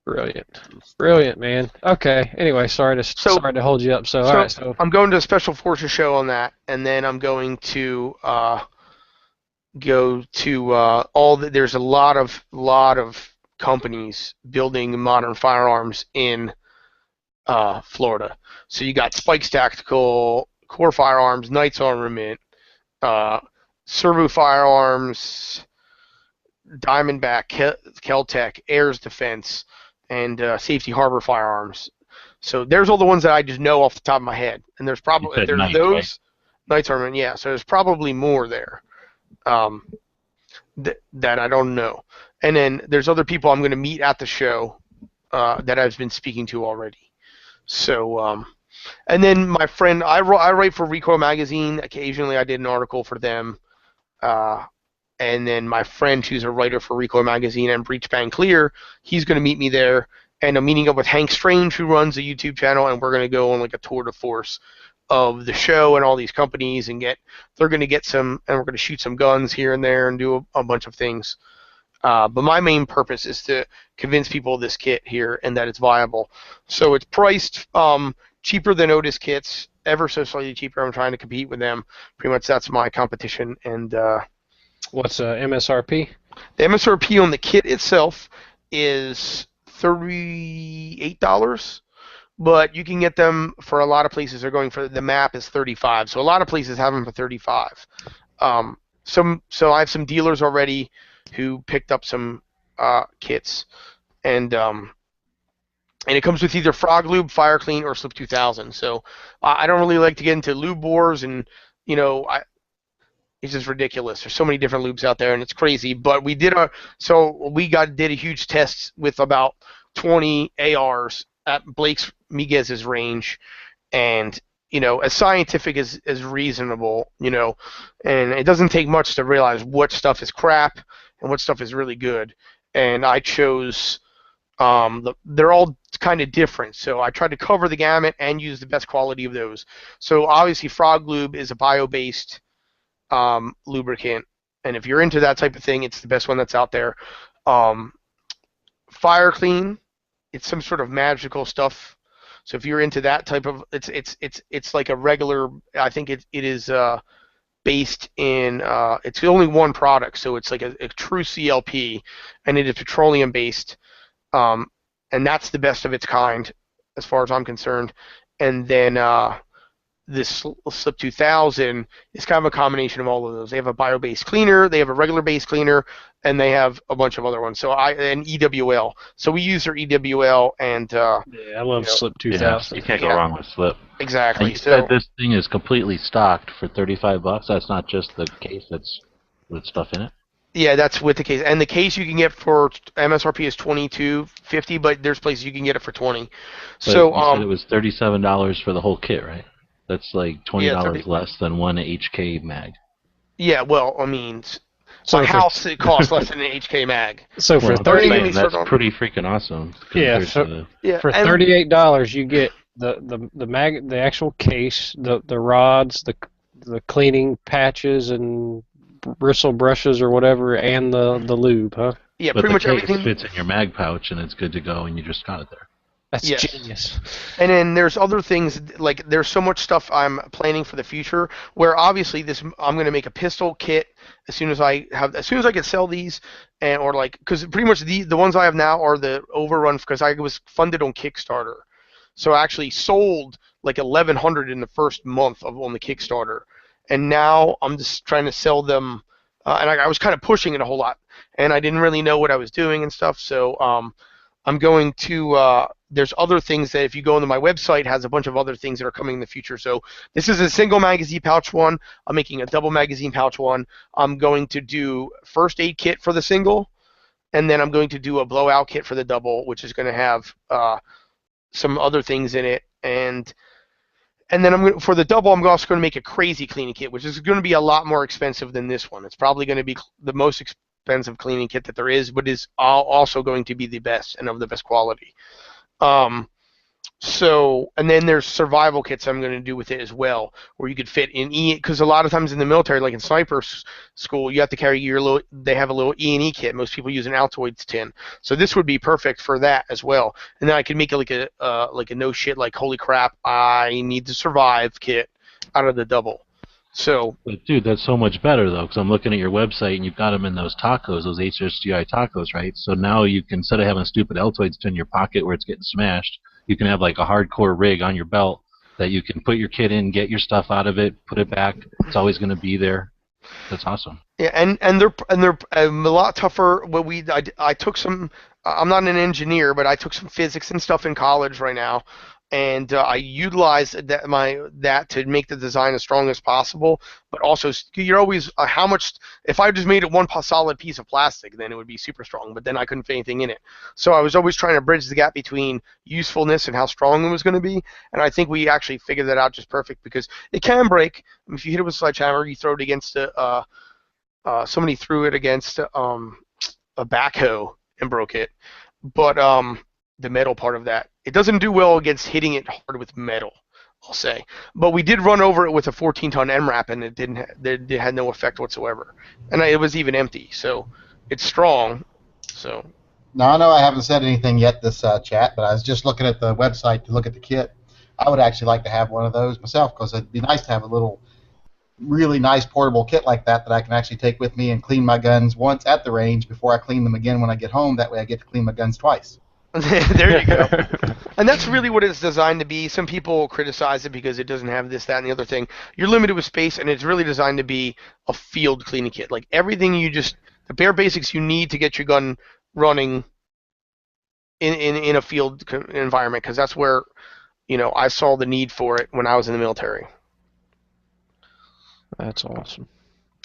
Brilliant, man. Okay. Anyway, sorry to hold you up. So all right. So I'm going to a Special Forces show on that, and then I'm going to go to there's a lot of companies building modern firearms in Florida. So you got Spikes Tactical, Core Firearms, Knights Armament, Servo Firearms, Diamondback, Keltec, Ayers Defense, and Safety Harbor Firearms. So there's all the ones that I just know off the top of my head. And there's probably Knights, those right? Knights Armament, yeah. So there's probably more there that I don't know. And then there's other people I'm going to meet at the show that I've been speaking to already. So and then my friend, I write for Recoil Magazine. Occasionally I did an article for them. And then my friend, who's a writer for Recoil Magazine and Breach Bang Clear, he's going to meet me there. And I'm meeting up with Hank Strange, who runs a YouTube channel, and we're going to go on like a tour de force of the show and all these companies, and they're going to get some, and we're going to shoot some guns here and there and do a bunch of things. But my main purpose is to convince people of this kit here and that it's viable. So it's priced cheaper than Otis kits, ever so slightly cheaper. I'm trying to compete with them. Pretty much that's my competition. And what's MSRP? The MSRP on the kit itself is $38, but you can get them for a lot of places. They're going for the map is $35, so a lot of places have them for $35. So I have some dealers already who picked up some kits, and it comes with either Frog Lube, Fire Clean, or Slip 2000. So I don't really like to get into lube wars, and it's just ridiculous. There's so many different lubes out there, and it's crazy. But we did a huge test with about 20 ARs at Blake's Miguez's range, and as scientific as reasonable, and it doesn't take much to realize what stuff is crap and what stuff is really good. And I chose they're all kind of different. So I tried to cover the gamut and use the best quality of those. So obviously, Frog Lube is a bio-based lubricant, and if you're into that type of thing, it's the best one that's out there. Um, Fire Clean, it's some sort of magical stuff. So if you're into that type of, it's like a regular. I think it is based in. It's only one product, so it's like a true CLP, and it is petroleum based. And that's the best of its kind, as far as I'm concerned. And then this Slip 2000 is kind of a combination of all of those. They have a bio-based cleaner, they have a regular base cleaner, and they have a bunch of other ones. So and EWL. So we use their EWL, and yeah, I love Slip 2000. You can't go wrong with Slip. Exactly. And you said this thing is completely stocked for $35. That's not just the case that's with stuff in it. Yeah, that's with the case, and the case you can get for MSRP is $22.50, but there's places you can get it for $20. But so you said it was $37 for the whole kit, right? That's like $20 less than one HK mag. Yeah, well, I mean, so my house it costs less than an HK mag. So for that's pretty freaking awesome. Yeah, for $38 you get the actual case, the rods, the cleaning patches and bristle brushes or whatever, and the lube, huh? Yeah, but pretty much everything fits in your mag pouch and it's good to go, and you just got it there. That's genius. And then there's other things, like there's so much stuff I'm planning for the future, where obviously I'm going to make a pistol kit as soon as I can sell these, and or like, because pretty much the ones I have now are the overrun, because I was funded on Kickstarter, so I actually sold like 1,100 in the first month on the Kickstarter, and now I'm just trying to sell them, and I was kind of pushing it a whole lot, and I didn't really know what I was doing and stuff, so I'm going to there's other things that if you go into my website has a bunch of other things that are coming in the future. So this is a single magazine pouch one. I'm making a double magazine pouch one. I'm going to do first aid kit for the single, and then I'm going to do a blowout kit for the double, which is going to have some other things in it. And then for the double, I'm also going to make a crazy cleaning kit, which is going to be a lot more expensive than this one. It's probably going to be the most expensive cleaning kit that there is, but is also going to be the best and of the best quality. And then there's survival kits I'm going to do with it as well, where you could fit in because a lot of times in the military, like in sniper school, you have to carry they have a little E&E kit. Most people use an Altoids tin, so this would be perfect for that as well. And then I could make it like a no shit, like holy crap, I need to survive kit out of the double. So, but dude, that's so much better though, because I'm looking at your website and you've got them in those tacos, those HSGI tacos, right? So now you can, instead of having a stupid Altoids in your pocket where it's getting smashed, you can have like a hardcore rig on your belt that you can put your kit in, get your stuff out of it, put it back. It's always going to be there. That's awesome. Yeah, and they're a lot tougher. I took some. I'm not an engineer, but I took some physics and stuff in college right now. And I utilized that to make the design as strong as possible, but also you're always how much. If I just made it one solid piece of plastic, then it would be super strong. But then I couldn't fit anything in it, so I was always trying to bridge the gap between usefulness and how strong it was going to be. And I think we actually figured that out just perfect, because it can break. I mean, if you hit it with a sledgehammer, you throw it against somebody threw it against a backhoe and broke it, but the metal part of that. It doesn't do well against hitting it hard with metal, I'll say. But we did run over it with a 14-ton MRAP, and it had no effect whatsoever. And it was even empty, so it's strong. So. Now, I know I haven't said anything yet this chat, but I was just looking at the website to look at the kit. I would actually like to have one of those myself, because it'd be nice to have a little really nice portable kit like that I can actually take with me and clean my guns once at the range before I clean them again when I get home. That way I get to clean my guns twice. There you go. And that's really what it's designed to be. Some people criticize it because it doesn't have this, that, and the other thing. You're limited with space, and it's really designed to be a field cleaning kit. Like everything the bare basics you need to get your gun running in a field environment, because that's where, I saw the need for it when I was in the military. That's awesome.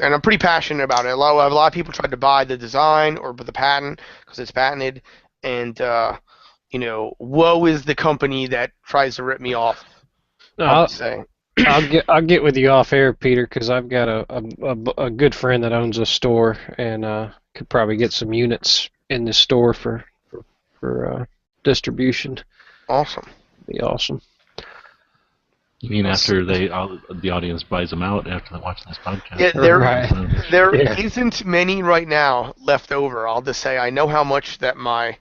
And I'm pretty passionate about it. A lot of people tried to buy the design or the patent because it's patented. And, woe is the company that tries to rip me off. I'll get with you off air, Peter, because I've got a good friend that owns a store, and could probably get some units in the store for distribution. Awesome. Be awesome. You mean after the audience buys them out after they watch this podcast? Yeah, Right. there Yeah. isn't many right now left over. I'll just say I know how much that my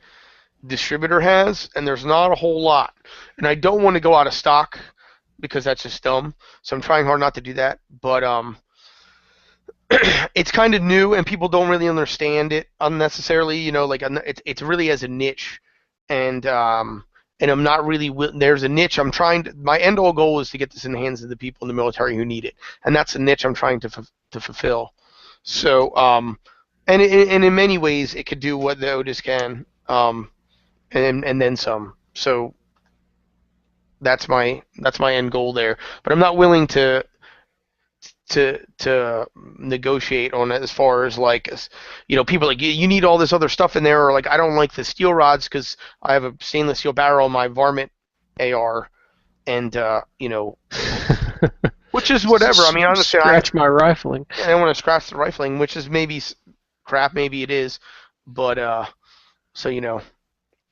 distributor has, and there's not a whole lot. And I don't want to go out of stock because that's just dumb. So I'm trying hard not to do that. But it's kind of new, and people don't really understand it unnecessarily. Like it's really as a niche, and I'm not really. There's a niche. I'm trying to. My end all goal is to get this in the hands of the people in the military who need it, and that's a niche I'm trying to fulfill. So, and in many ways, it could do what the Otis can, and then some. So that's my end goal there. But I'm not willing to negotiate on it as far as like, people like you need all this other stuff in there, or like I don't like the steel rods because I have a stainless steel barrel in my varmint AR, and which is whatever. I mean, honestly, Scratch my rifling. I don't want to scratch the rifling, which is maybe crap, maybe it is, but so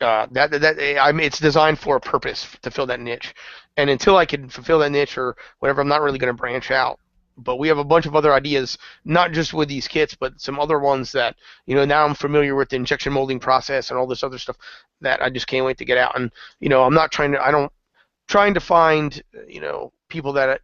it's designed for a purpose to fill that niche, and until I can fulfill that niche or whatever, I'm not really going to branch out. But we have a bunch of other ideas, not just with these kits, but some other ones that now I'm familiar with the injection molding process and all this other stuff that I just can't wait to get out. And I'm not trying to find people that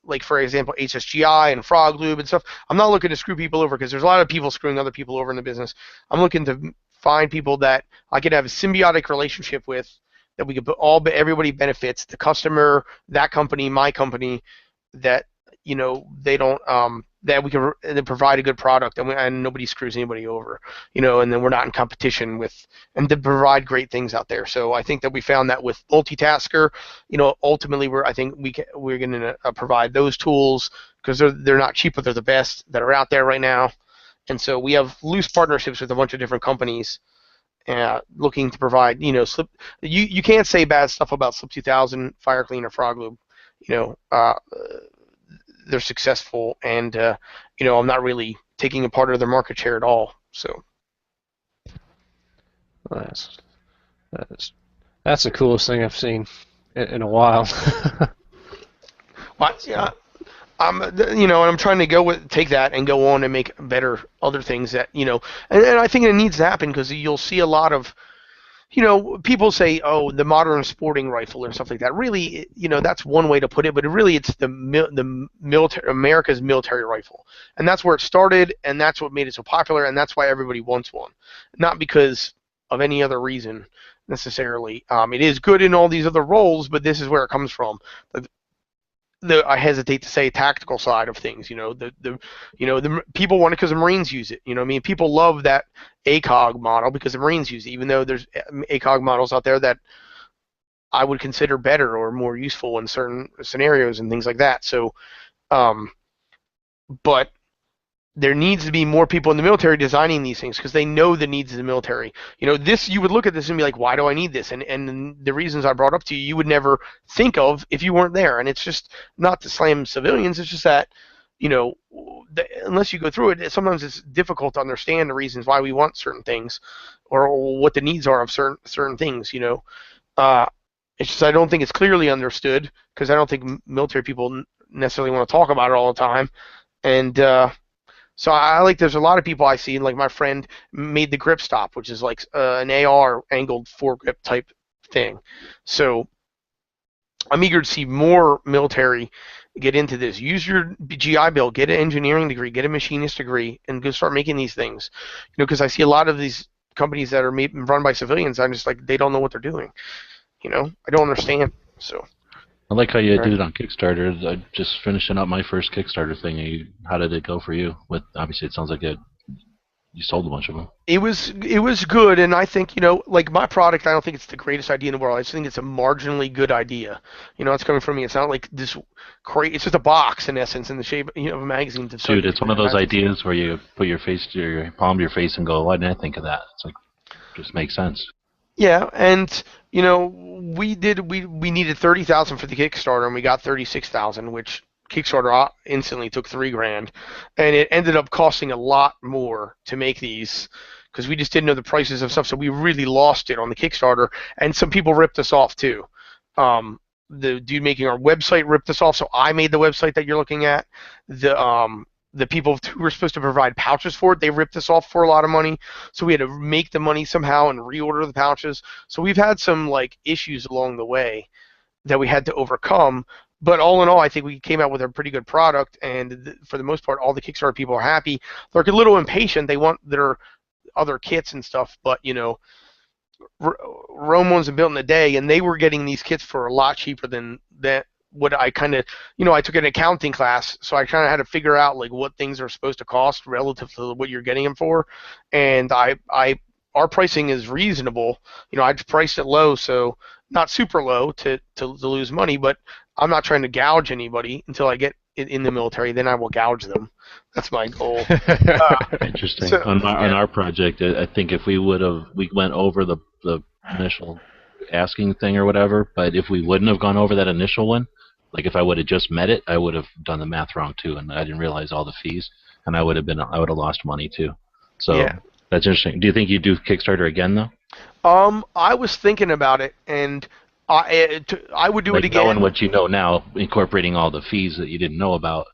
like, for example, HSGI and Frog Lube and stuff. I'm not looking to screw people over because there's a lot of people screwing other people over in the business. I'm looking to find people that I could have a symbiotic relationship with, that we could everybody benefits, the customer, that company, my company, that they don't that we can provide a good product, and nobody screws anybody over, and then we're not in competition with, and to provide great things out there. So I think that we found that with Multitasker, ultimately we're going to provide those tools because they're not cheap, but they're the best that are out there right now. And so we have loose partnerships with a bunch of different companies, looking to provide, slip. You can't say bad stuff about Slip 2000, Fire Clean, or Frog Lube. They're successful, and I'm not really taking a part of their market share at all. So That's the coolest thing I've seen in a while. yeah, and I'm trying to take that and go on and make better other things that and I think it needs to happen because you'll see a lot of people say, oh, the modern sporting rifle and stuff like that. Really, that's one way to put it, but really it's the military, America's military rifle, and that's where it started, and that's what made it so popular, and that's why everybody wants one, not because of any other reason necessarily. It is good in all these other roles, but this is where it comes from. I hesitate to say tactical side of things. The people want it because the Marines use it. I mean, people love that ACOG model because the Marines use it, even though there's ACOG models out there that I would consider better or more useful in certain scenarios and things like that. So, but there needs to be more people in the military designing these things because they know the needs of the military. You would look at this and be like, why do I need this? And the reasons I brought up to you, you would never think of if you weren't there. And it's just not to slam civilians. It's just that, unless you go through it, sometimes it's difficult to understand the reasons why we want certain things or what the needs are of certain things. It's just I don't think it's clearly understood because I don't think military people necessarily want to talk about it all the time. And so there's a lot of people I see, like my friend made the grip stop, which is like an AR angled foregrip type thing. So I'm eager to see more military get into this. Use your GI Bill, get an engineering degree, get a machinist degree, and go start making these things. Because I see a lot of these companies that are run by civilians, I'm just like, they don't know what they're doing. I don't understand. So I like how you did it on Kickstarter. I just finishing up my first Kickstarter thing. How did it go for you? Obviously, it sounds like you sold a bunch of them. It was good, and I think like my product, I don't think it's the greatest idea in the world. I just think it's a marginally good idea. It's coming from me. It's not like this crazy. It's just a box in essence, in the shape of a magazine. Dude, it's one of those ideas where you put your face to your palm to your face and go, "Why didn't I think of that?" It's like, just makes sense. Yeah, and we needed 30,000 for the Kickstarter, and we got 36,000, which Kickstarter instantly took $3,000, and it ended up costing a lot more to make these because we just didn't know the prices of stuff, so we really lost it on the Kickstarter, and some people ripped us off too. The dude making our website ripped us off, so I made the website that you're looking at. The people who were supposed to provide pouches for it, they ripped us off for a lot of money, so we had to make the money somehow and reorder the pouches. So we've had some like issues along the way that we had to overcome. But all in all, I think we came out with a pretty good product, and for the most part, all the Kickstarter people are happy. They're a little impatient. They want their other kits and stuff, but Rome wasn't built in a day, and they were getting these kits for a lot cheaper than that. What I kind of, I took an accounting class, so I kind of had to figure out like what things are supposed to cost relative to what you're getting them for, and our pricing is reasonable. I priced it low, so not super low to lose money, but I'm not trying to gouge anybody until I get in the military. Then I will gouge them. That's my goal. Interesting. So, on our project, I think if we went over the initial asking thing or whatever, but if we wouldn't have gone over that initial one, like if I would have just met it, I would have done the math wrong too, and I didn't realize all the fees, and I would have lost money too. So yeah. That's interesting. Do you think you'd do Kickstarter again though? I was thinking about it, and I would do it again. Knowing what you know now, incorporating all the fees that you didn't know about,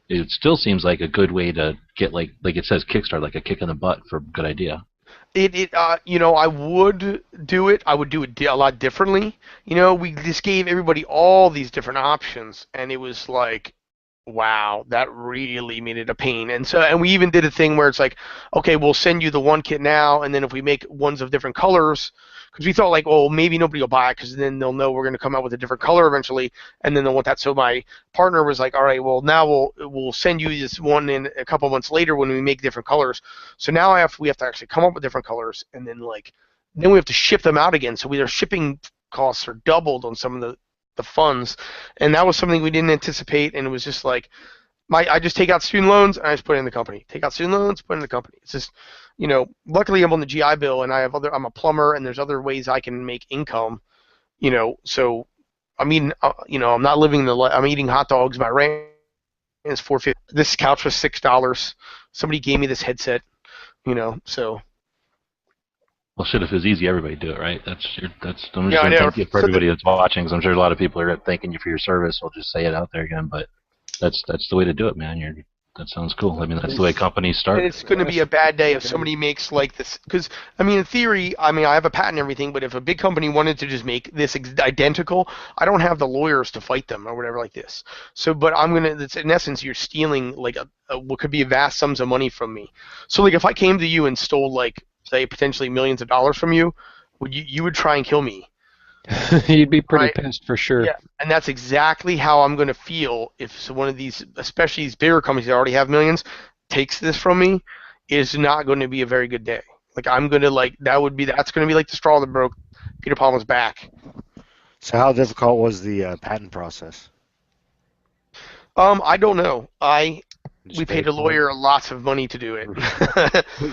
it still seems like a good way to get like it says Kickstarter, like a kick in the butt for a good idea. I would do it. I would do it a lot differently. We just gave everybody all these different options, and it was like, wow, that really made it a pain. And we even did a thing where it's like, okay, we'll send you the one kit now, and then if we make ones of different colors, because we thought like, well, maybe nobody will buy it because then they'll know we're going to come out with a different color eventually, and then they'll want that. So my partner was like, all right, well now we'll send you this one in a couple months later when we make different colors. So now we have to actually come up with different colors, and then we have to ship them out again. So their shipping costs are doubled on some of the funds, and that was something we didn't anticipate, and it was just like I just take out student loans and I just put it in the company. Take out student loans, put it in the company. It's just, luckily I'm on the GI Bill, and I'm a plumber, and there's other ways I can make income, so I mean, I'm not living I'm eating hot dogs. My rent is $4.50. This couch was $6. Somebody gave me this headset, so. Well, shit, if it was easy, everybody do it, right? I'm just I going to know. thank you for everybody that's watching, because I'm sure a lot of people are thanking you for your service. I'll just say it out there again, but that's the way to do it, man. That sounds cool. I mean, that's the way companies start. And it's going to be a bad day if somebody makes like this, because in theory, I have a patent and everything, but if a big company wanted to just make this identical, I don't have the lawyers to fight them or whatever like this. So, but in essence, you're stealing like what could be vast sums of money from me. So, like if I came to you and stole like, say, potentially millions of dollars from you, you would try and kill me. You'd be pretty Right. pissed for sure. Yeah, and that's exactly how I'm going to feel if one of these, especially these bigger companies that already have millions, takes this from me. Is not going to be a very good day. Like I'm going to that's going to be like the straw that broke Peter Palma's back. So how difficult was the patent process? I don't know. Just We paid for a it? lawyer lots of money to do it.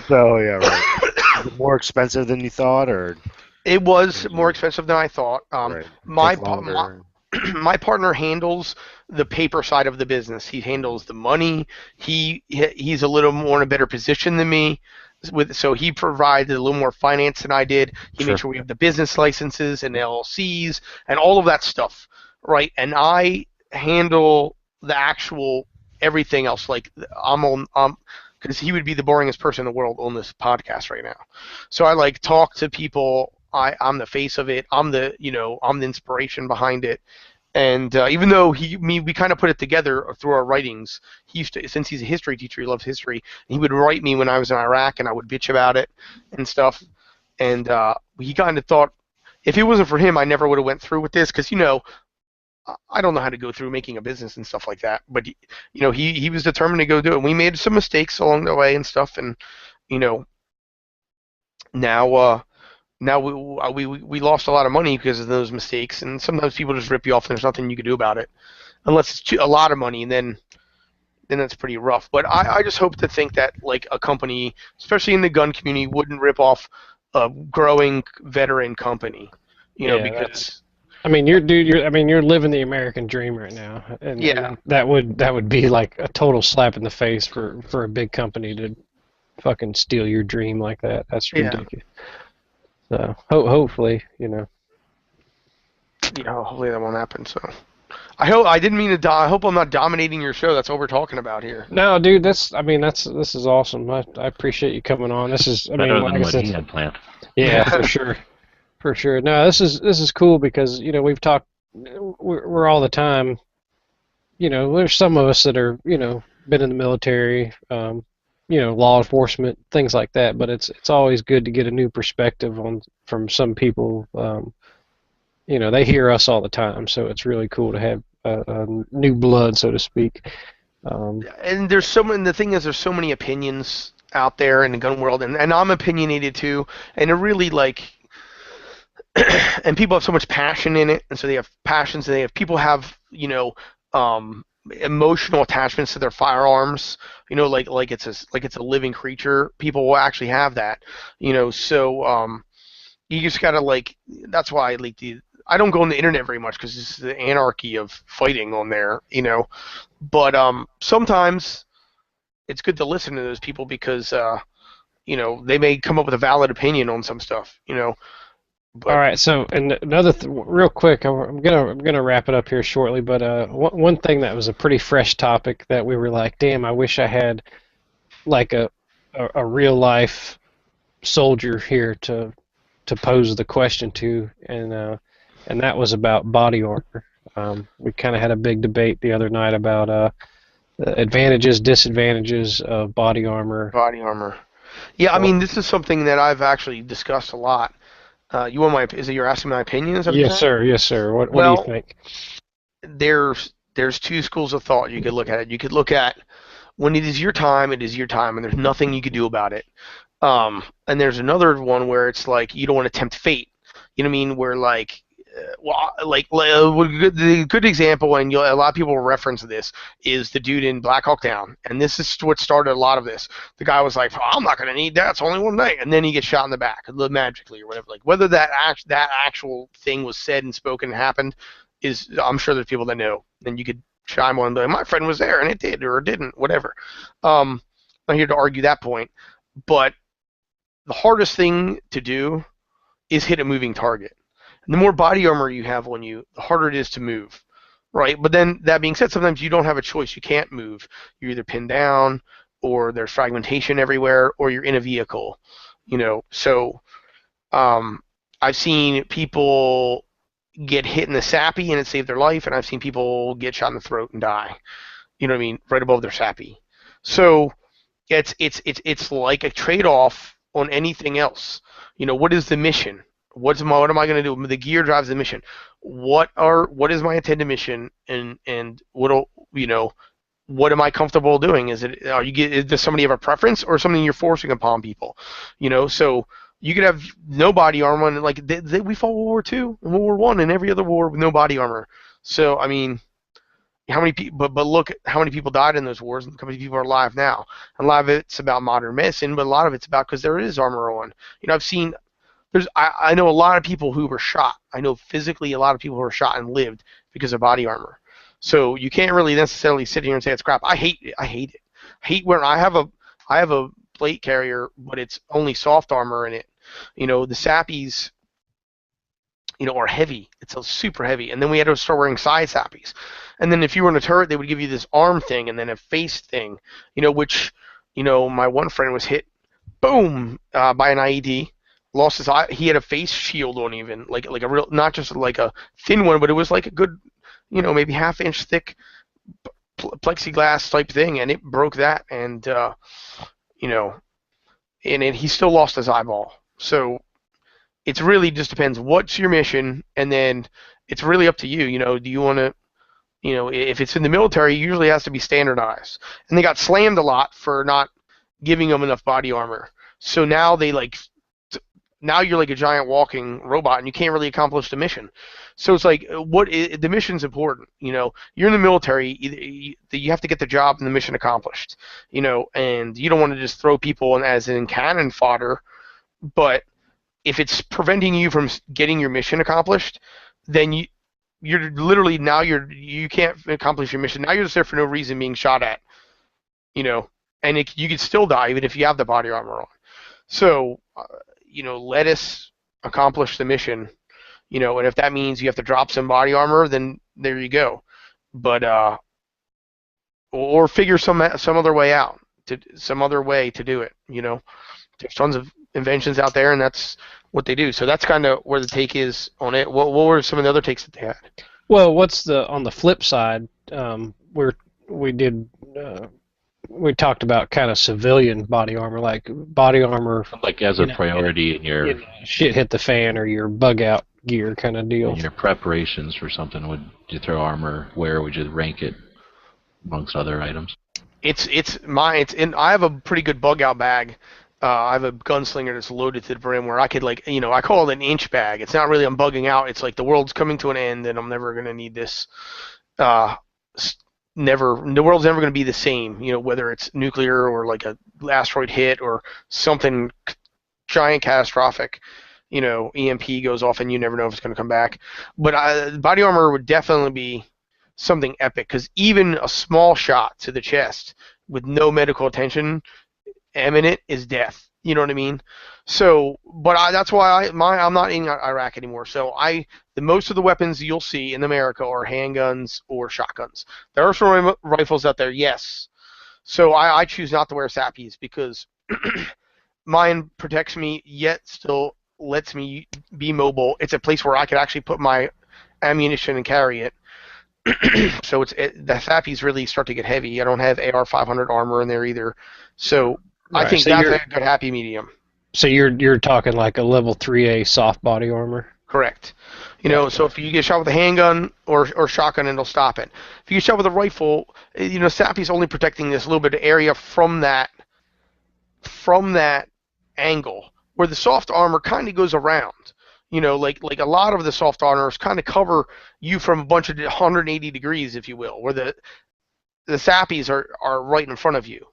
So yeah, right. Is it more expensive than you thought, or It was more expensive than I thought. right? My Take longer? my partner handles the paper side of the business. He handles the money. He's a little more in a better position than me. So he provided a little more finance than I did. He Sure. made sure we have the business licenses and LLCs and all of that stuff, right? And I handle the actual everything else. Like because he would be the boringest person in the world on this podcast right now. So I talk to people. I'm the face of it. I'm the inspiration behind it. And even though we kind of put it together through our writings, since he's a history teacher, he loves history. He would write me when I was in Iraq, and I would bitch about it and stuff. And he kind of thought, if it wasn't for him, I never would have went through with this, because I don't know how to go through making a business and stuff like that. But he was determined to go do it. And we made some mistakes along the way and stuff, and now we lost a lot of money because of those mistakes, and sometimes people just rip you off and there's nothing you can do about it, unless it's a lot of money, and then that's pretty rough. But I just hope to think that like a company, especially in the gun community, wouldn't rip off a growing veteran company, because You're living the American dream right now, and that would be like a total slap in the face for a big company to fucking steal your dream like that. That's Yeah. ridiculous. So hopefully, Yeah, hopefully that won't happen. So I didn't mean to. I hope I'm not dominating your show. That's all we're talking about here. No, dude, this is awesome. I appreciate you coming on. This is, Better like than I what he said, had planned. yeah, for sure, for sure. No, this is cool because we've talked, we're all the time. There's some of us that are been in the military, law enforcement, things like that. But it's always good to get a new perspective from some people. They hear us all the time, so it's really cool to have new blood, so to speak. And there's so many. The thing is, there's so many opinions out there in the gun world, and I'm opinionated too. And it really and people have so much passion in it, and so they have passions, and people have emotional attachments to their firearms. Like it's a living creature. People will actually have that. So you just gotta That's why I don't go on the internet very much because it's the anarchy of fighting on there. But sometimes it's good to listen to those people because they may come up with a valid opinion on some stuff. But All right, so and another real quick, I'm gonna wrap it up here shortly. But one thing that was a pretty fresh topic that we were like, damn, I wish I had like a real life soldier here to pose the question to, and that was about body armor. We kind of had a big debate the other night about the advantages, disadvantages of body armor. body armor. Yeah, I mean, this is something that I've actually discussed a lot. You want my? Is it you're asking my opinion? Is that what you're Yes, saying? sir. Yes, sir. What do you Well, think? there's two schools of thought you could look at it. You could look at when it is your time, it is your time, and there's nothing you could do about it. And there's another one where it's like you don't want to tempt fate. You know what I mean? Where the good example, and a lot of people reference this, is the dude in Black Hawk Down, and this is what started a lot of this. The guy was like, "I'm not gonna need that. It's only one night," and then he gets shot in the back, magically or whatever. Like whether that actual thing was said and spoken and happened is, I'm sure there's people that know, and you could chime on and be like, "My friend was there, and it did or it didn't, whatever." I'm not here to argue that point, but the hardest thing to do is hit a moving target. And the more body armor you have on you, the harder it is to move, right? But then that being said, sometimes you don't have a choice. You can't move. You're either pinned down, or there's fragmentation everywhere, or you're in a vehicle. So I've seen people get hit in the sappy and it saved their life, and I've seen people get shot in the throat and die. You know what I mean? Right above their sappy. So it's like a trade-off on anything else. What is the mission? What am I going to do? The gear drives the mission. What is my intended mission, and what am I comfortable doing? Is does somebody have a preference or something you're forcing upon people? So you could have no body armor, and we fought World War II and World War One and every other war with no body armor. So I mean, how many people? But look at how many people died in those wars, and how many people are alive now. And a lot of it's about modern medicine, but a lot of it's about because there is armor on. I've seen. I know a lot of people who were shot. I know physically a lot of people who were shot and lived because of body armor. So you can't really necessarily sit here and say it's crap. I hate it. I hate where I have a plate carrier, but it's only soft armor in it. The sappies, are heavy. It's super heavy. And then we had to start wearing side sappies. And then if you were in a turret, they would give you this arm thing and then a face thing, which, my one friend was hit, boom, by an IED. Lost his eye. He had a face shield on, even like a real, not just like a thin one, but it was like a good, maybe half-inch thick plexiglass type thing, and it broke that, and he still lost his eyeball. So it's really just depends what's your mission, and then it's really up to you. Do you want to, if it's in the military, it usually has to be standardized, and they got slammed a lot for not giving them enough body armor. So now now you're like a giant walking robot, and you can't really accomplish the mission. So it's like, the mission's important. You're in the military, you have to get the job and the mission accomplished. And you don't want to just throw people in as in cannon fodder. But if it's preventing you from getting your mission accomplished, then you're literally you can't accomplish your mission. Now you're just there for no reason, being shot at. and you could still die even if you have the body armor on. So, let us accomplish the mission. And if that means you have to drop some body armor, then there you go. But or figure some other way out, some other way to do it. There's tons of inventions out there, and that's what they do. So that's kind of where the take is on it. What were some of the other takes that they had? Well, what's on the flip side? We did we talked about kind of civilian body armor, like body armor, Like as a priority in your shit hit the fan or your bug out gear kind of deal. in your preparations for something. Would you throw armor? Where would you rank it amongst other items? I have a pretty good bug out bag. I have a gunslinger that's loaded to the brim where I could I call it an inch bag. It's not really I'm bugging out. It's like the world's coming to an end and I'm never gonna need this. The world's never gonna be the same. Whether it's nuclear or like a asteroid hit or something giant catastrophic. EMP goes off and you never know if it's gonna come back. But body armor would definitely be something epic because even a small shot to the chest with no medical attention imminent is death. You know what I mean? So, but that's why I'm not in Iraq anymore. So the most of the weapons you'll see in America are handguns or shotguns. There are some rifles out there, yes. So I choose not to wear sappies because mine protects me yet still lets me be mobile. It's a place where I could actually put my ammunition and carry it. So the sappies really start to get heavy. I don't have AR-500 armor in there either. So Right, I think so that's a good happy medium. So you're talking like a level 3A soft body armor. Correct. So if you get shot with a handgun or shotgun, it'll stop it. If you get shot with a rifle, Sappy's only protecting this little bit of area from that angle, where the soft armor kind of goes around. Like a lot of the soft armors kind of cover you from a bunch of 180 degrees, if you will, where the Sappies are right in front of you.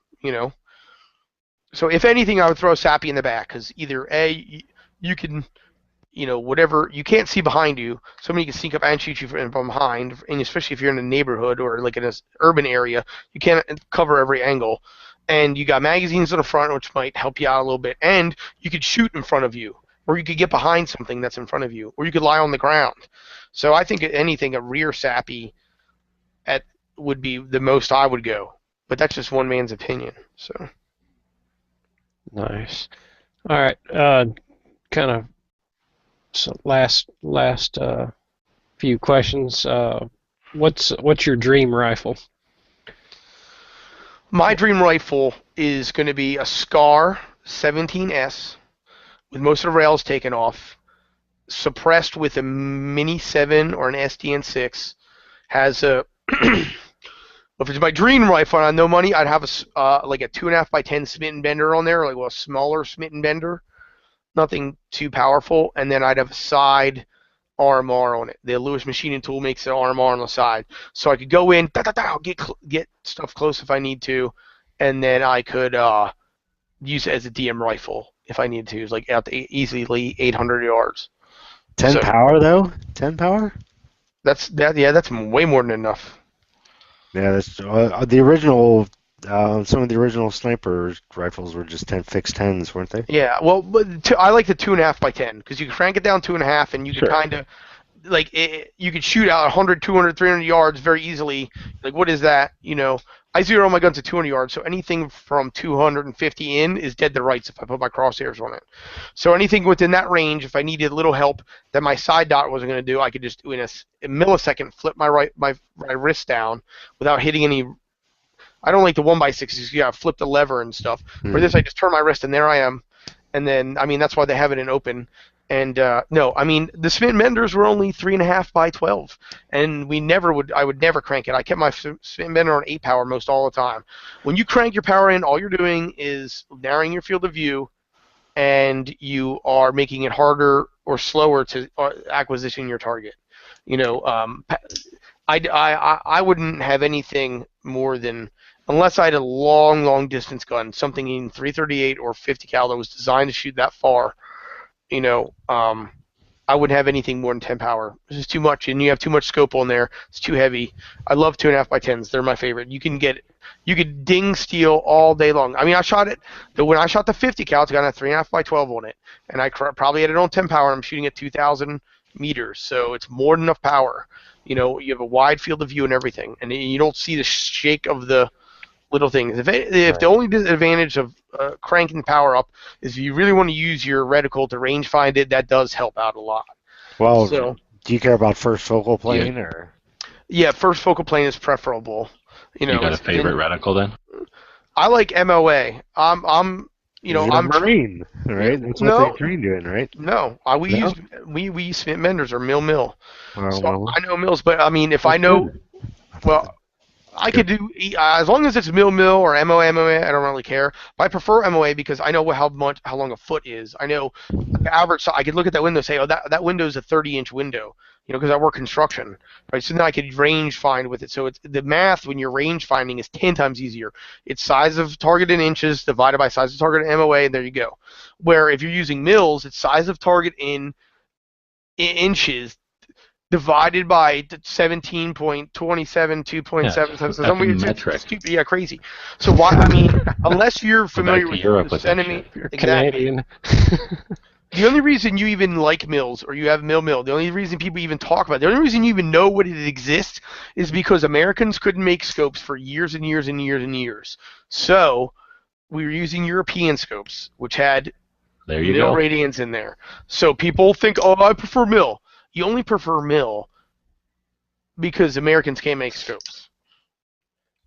So if anything, I would throw a Sappy in the back because either A, you can, whatever, you can't see behind you. Somebody can sneak up and shoot you from behind, and especially if you're in a neighborhood or like in an urban area, you can't cover every angle. And you got magazines in the front, which might help you out a little bit. And you could shoot in front of you, or you could get behind something that's in front of you, or you could lie on the ground. So I think anything, a rear Sappy would be the most I would go. But that's just one man's opinion. So. Nice. All right. Kind of. So last few questions. What's your dream rifle? My dream rifle is going to be a Scar 17S with most of the rails taken off, suppressed with a Mini 7 or an SDN6. Has a if it's my dream rifle and I have no money, I'd have like a 2.5x10 Smith & Bender on there, like a smaller Smith & Bender, nothing too powerful, and then I'd have a side RMR on it. The Lewis Machining Tool makes an RMR on the side, so I could go in, get stuff close if I need to, and then I could use it as a DM rifle if I need to, like out to easily 800 yards. 10 power though? 10 power? That's way more than enough. Yeah, that's the original. Some of the original sniper rifles were just fixed 10s, weren't they? Yeah, well, but I like the 2.5x10 because you can crank it down 2.5, and you can kind of you could shoot out 100, 200, 300 yards very easily. Like, what is that? I zero my guns at 200 yards, so anything from 250 in is dead to rights if I put my crosshairs on it. So anything within that range, if I needed a little help that my side dot wasn't going to do, I could just, in a millisecond, flip my wrist down without hitting any. I don't like the 1x6s. You got to flip the lever and stuff. For this, I just turn my wrist, and there I am. And then, that's why they have it in open. And no, the Smith & Benders were only 3.5x12, and I would never crank it. I kept my Smith & Bender on 8 power most all the time. When you crank your power in, all you're doing is narrowing your field of view, and you are making it harder or slower to acquisition your target. I wouldn't have anything more than, unless I had a long distance gun, something in 338 or 50 cal that was designed to shoot that far. I wouldn't have anything more than 10 power. This is too much, and you have too much scope on there. It's too heavy. I love 2.5 by 10s. They're my favorite. You could ding steel all day long. I mean, when I shot the 50 cal, it's got a 3.5 by 12 on it, and I probably had it on 10 power. And I'm shooting at 2,000 meters, so it's more than enough power. You have a wide field of view and everything, and you don't see the shake of the little things. If the only disadvantage of cranking the power up is if you really want to use your reticle to range find it, that does help out a lot. Well, So, do you care about first focal plane or? yeah, first focal plane is preferable. You got a favorite reticle then? I like MOA. You're a Marine, right? That's what they trained you in, right? No, we use Smith Menders or mill. So I know mills, but I mean, if I know, well, I could do as long as it's mill or MOA. I don't really care. But I prefer MOA because I know how long a foot is. I know the average. So I could look at that window and say, oh, that window is a 30-inch window. Because I work construction, right? So then I could range find with it. So it's the math when you're range finding is 10 times easier. It's size of target in inches divided by size of target in MOA, and there you go. Where if you're using mills, it's size of target in inches divided by 17.27, 2.7. So it's stupid, yeah, crazy. So why? I mean, unless you're familiar with centimeter, Canadian. The only reason you even like mills or you have mill, the only reason people even talk about it, the only reason you even know what it exists is because Americans couldn't make scopes for years and years and years and years. So we were using European scopes, which had mill radians in there. So people think, oh, I prefer mill. You only prefer mill because Americans can't make scopes.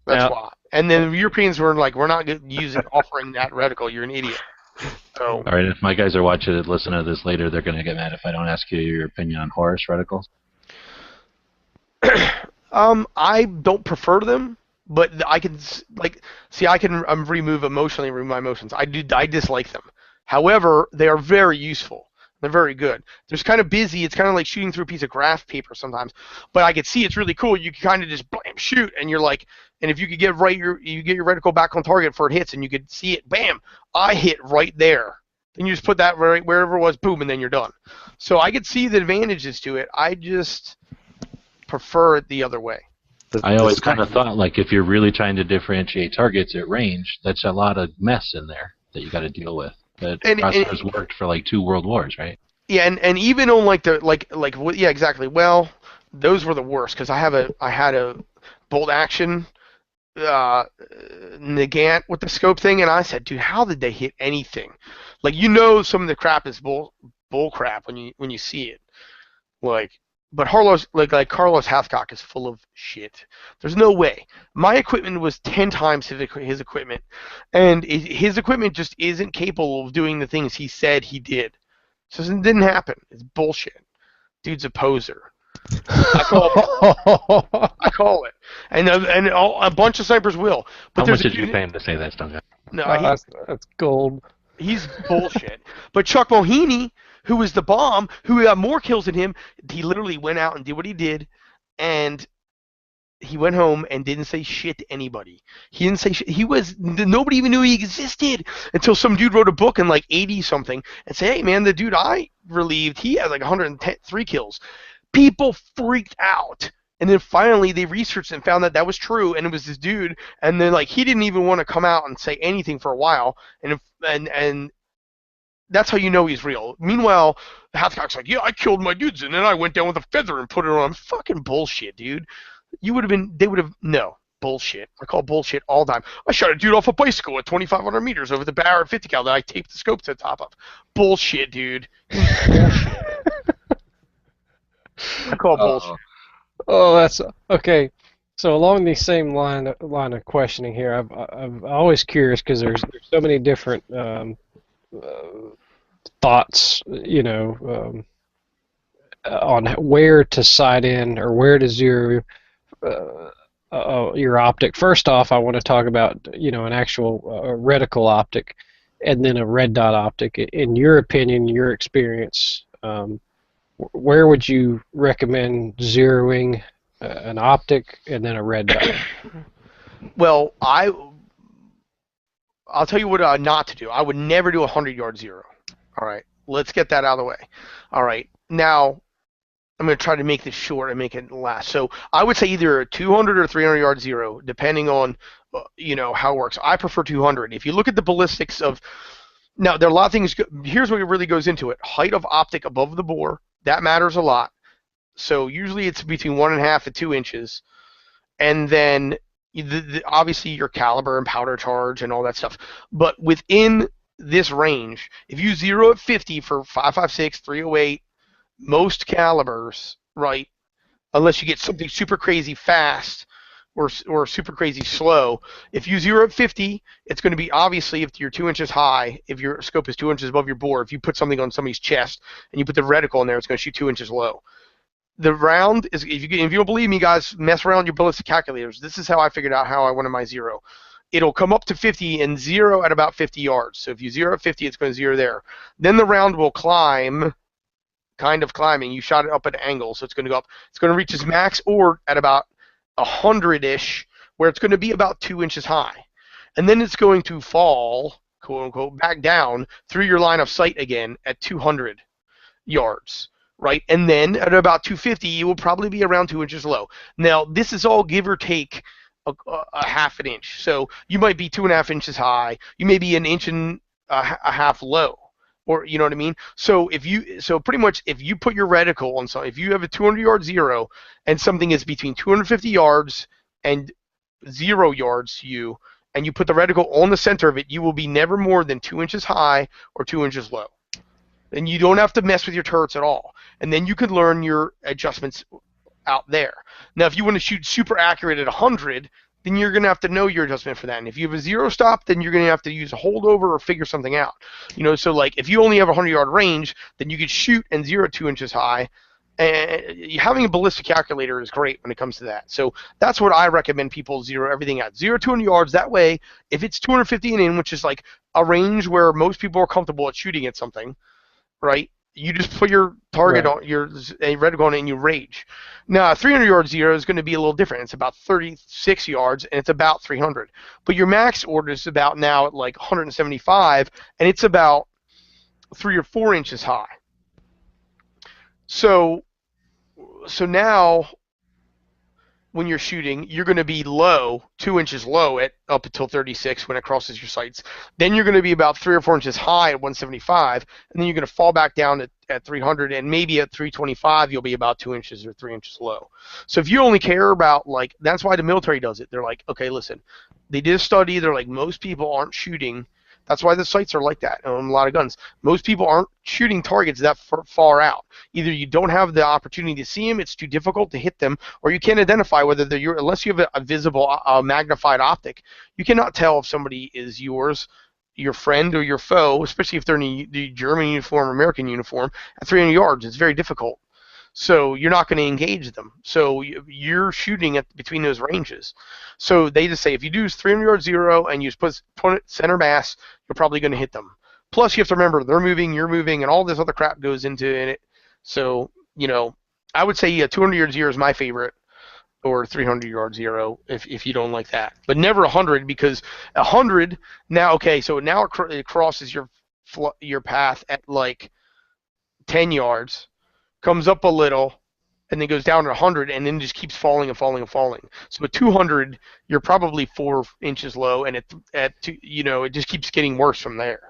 That's why. And then the Europeans were like, we're not offering that reticle. You're an idiot. So, all right, if my guys are watching it, listen to this later, they're going to get mad if I don't ask you your opinion on Horus reticles. I don't prefer them, but I can remove my emotions. I dislike them. However, they are very useful. They're very good. They're kind of busy. It's kind of like shooting through a piece of graph paper sometimes. But I could see it's really cool. You can kind of just blam, shoot, and you're like, and if you could get you get your reticle back on target for it hits, and you could see it, bam, I hit right there. Then you just put that right wherever it was, boom, and then you're done. So I could see the advantages to it. I just prefer it the other way. I always kind of thought, like, if you're really trying to differentiate targets at range, that's a lot of mess in there that you got to deal with. That process worked for like 2 world wars, right? Yeah, and even on yeah, exactly. Well, those were the worst because I had a bolt action Nagant with the scope thing, and I said, dude, how did they hit anything? Like, some of the crap is bull crap when you see it. But Carlos Hathcock is full of shit. There's no way. My equipment was 10 times his equipment, and his equipment just isn't capable of doing the things he said he did. So it didn't happen. It's bullshit. Dude's a poser. I call it. And a bunch of snipers will. But how much did you pay him to say that, Stone Guy? No, that's gold. He's bullshit. But Chuck Mohini, who was the bomb, who got more kills than him, he literally went out and did what he did, and he went home and didn't say shit to anybody. He didn't say shit. Nobody even knew he existed until some dude wrote a book in like 80-something and said, hey, man, the dude I relieved, he has like 103 kills. People freaked out. And then finally they researched and found that was true, and it was this dude. And then he didn't even want to come out and say anything for a while. And that's how you know he's real. Meanwhile, Hathcock's like, yeah, I killed my dudes, and then I went down with a feather and put it on. Fucking bullshit, dude. No, bullshit. I call bullshit all the time. I shot a dude off a bicycle at 2,500 meters over the Barrett 50 cal that I taped the scope to the top of. Bullshit, dude. Bullshit. I call bullshit. Oh, that's okay. So along the same line of questioning here, I'm always curious because there's so many different thoughts, on where to sight in or where to zero your optic. First off, I want to talk about an actual reticle optic, and then a red dot optic. In your opinion, your experience, where would you recommend zeroing an optic and then a red dot? Well, I'll tell you what not to do. I would never do a 100-yard zero. All right, let's get that out of the way. All right, Now, I'm going to try to make this short and make it last. So I would say either a 200 or 300 yard zero, depending on how it works. I prefer 200. If you look at the ballistics of now, there are a lot of things. Here's what really goes into it: height of optic above the bore, that matters a lot. So usually it's between 1.5 and 2 inches, and then obviously your caliber and powder charge and all that stuff. But within this range, if you zero at 50 for 5.56, 308, most calibers, right? Unless you get something super crazy fast or super crazy slow. If you zero at 50, it's going to be obviously if you're 2 inches high, if your scope is 2 inches above your bore, if you put something on somebody's chest and you put the reticle in there, it's going to shoot 2 inches low. The round is, if you don't believe me, guys, mess around with your ballistic calculators. This is how I figured out how I wanted my zero. It'll come up to 50 and zero at about 50 yards. So if you zero at 50, it's going to zero there. Then the round will climb, kind of climbing. You shot it up at an angle, so it's going to go up. It's going to reach its max or at about 100-ish, where it's going to be about 2 inches high. And then it's going to fall, quote unquote, back down through your line of sight again at 200 yards. Right, and then at about 250, it will probably be around 2 inches low. Now, this is all give or take a half an inch. So you might be 2.5 inches high. You may be an inch and a half low, or you know what I mean. So pretty much if you put your reticle on something, if you have a 200-yard zero and something is between 250 yards and 0 yards to you, and you put the reticle on the center of it, you will be never more than 2 inches high or 2 inches low. And you don't have to mess with your turrets at all. And then you can learn your adjustments out there. Now, if you want to shoot super accurate at 100, then you're going to have to know your adjustment for that. And if you have a zero stop, then you're going to have to use a holdover or figure something out. So like if you only have a 100-yard range, then you could shoot and zero 2 inches high. And having a ballistic calculator is great when it comes to that. So that's what I recommend people zero everything at. 200 yards. That way, if it's 250 and in, which is like a range where most people are comfortable at shooting at something, right? You just put your target on your reticle on it and you rage. Now, a 300-yard zero is going to be a little different. It's about 36 yards and it's about 300. But your max order is about now at like 175 and it's about 3 or 4 inches high. So now when you're shooting, you're going to be low, 2 inches low at up until 36 when it crosses your sights. Then you're going to be about 3 or 4 inches high at 175, and then you're going to fall back down at 300, and maybe at 325 you'll be about 2 inches or 3 inches low. So if you only care about, like, that's why the military does it. They're like, okay, listen, they did a study. They're like, most people aren't shooting. That's why the sights are like that on a lot of guns. Most people aren't shooting targets that far out. Either you don't have the opportunity to see them, it's too difficult to hit them, or you can't identify whether they're yours. Unless you have a visible magnified optic, you cannot tell if somebody is yours, your friend, or your foe, especially if they're in the German uniform or American uniform. At 300 yards, it's very difficult. So you're not going to engage them. So you're shooting at between those ranges. So they just say if you do 300-yard zero and you just put it center mass, you're probably going to hit them. Plus, you have to remember they're moving, you're moving, and all this other crap goes into it. So I would say a 200-yard zero is my favorite, or 300-yard zero if you don't like that. But never 100 because 100 now. Okay, so now it crosses your path at like 10 yards. Comes up a little, and then goes down to 100, and then just keeps falling and falling and falling. So at 200, you're probably 4 inches low, and it just keeps getting worse from there.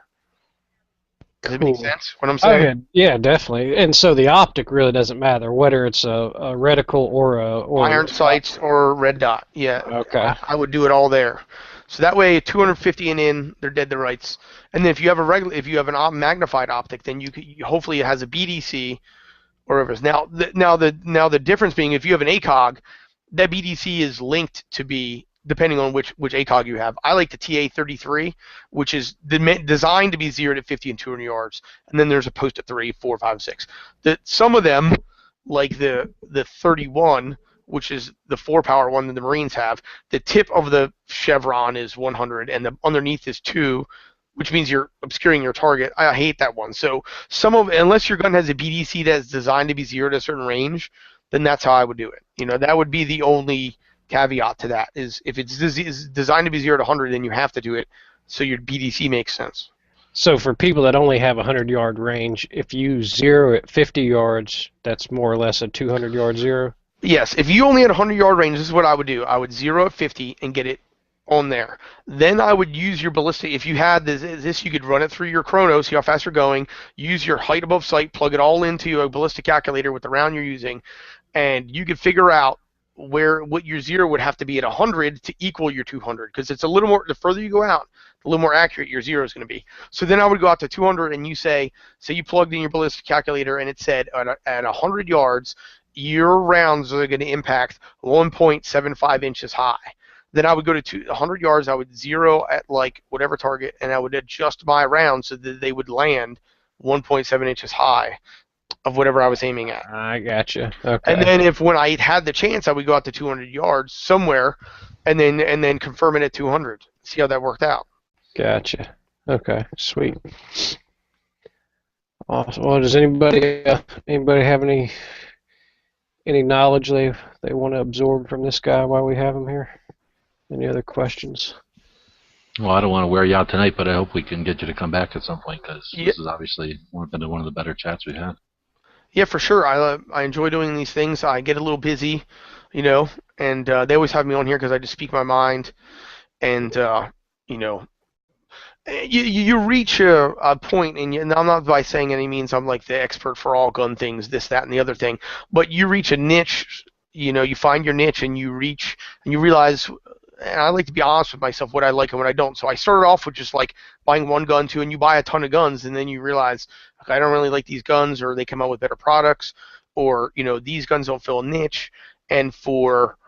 Does it make sense? What I'm saying? Okay. Yeah, definitely. And so the optic really doesn't matter whether it's a reticle or iron sights or red dot. Yeah. Okay. I would do it all there. So that way, 250 and in, they're dead to rights. And then if you have a magnified optic, then hopefully it has a BDC. Or now the difference being if you have an ACOG, that BDC is linked to be depending on which ACOG you have. I like the TA33, which is designed to be zeroed at 50 and 200 yards, and then there's a post at 3, 4, 5, 6. Some of them, like the 31, which is the 4-power one that the Marines have, the tip of the chevron is 100, and the underneath is 2. Which means you're obscuring your target. I hate that one. So unless your gun has a BDC that's designed to be zeroed at a certain range, then that's how I would do it. That would be the only caveat to that. Is if it's designed to be zeroed at 100, then you have to do it so your BDC makes sense. So for people that only have a 100-yard range, if you zero at 50 yards, that's more or less a 200-yard zero? Yes, if you only had a 100-yard range, this is what I would do. I would zero at 50 and get it on there. Then I would use your ballistic. If you had this, you could run it through your chrono, see how fast you're going. Use your height above sight, plug it all into a ballistic calculator with the round you're using, and you could figure out what your zero would have to be at 100 to equal your 200. Because it's a little more. The further you go out, the little more accurate your zero is going to be. So then I would go out to 200, and you say you plugged in your ballistic calculator, and it said at 100 yards your rounds are going to impact 1.75 inches high. Then I would go to 100 yards. I would zero at like whatever target, and I would adjust my rounds so that they would land 1.7 inches high of whatever I was aiming at. I gotcha. Okay. And then when I had the chance, I would go out to 200 yards somewhere, and then confirm it at 200. See how that worked out. Gotcha. Okay, sweet. Awesome. Well, does anybody have any knowledge they want to absorb from this guy while we have him here? Any other questions? Well, I don't want to wear you out tonight, but I hope we can get you to come back at some point, because Yeah. this is obviously one of the better chats we've had. Yeah, for sure. I enjoy doing these things. I get a little busy, and they always have me on here because I just speak my mind, and you reach a point, and I'm not by saying any means I'm like the expert for all gun things, this, that, and the other thing, but you reach a niche, you find your niche, and you realize, and I like to be honest with myself, what I like and what I don't. So I started off with just like buying one gun, too, and you buy a ton of guns, and then you realize, okay, I don't really like these guns, or they come out with better products, or, these guns don't fill a niche, and for,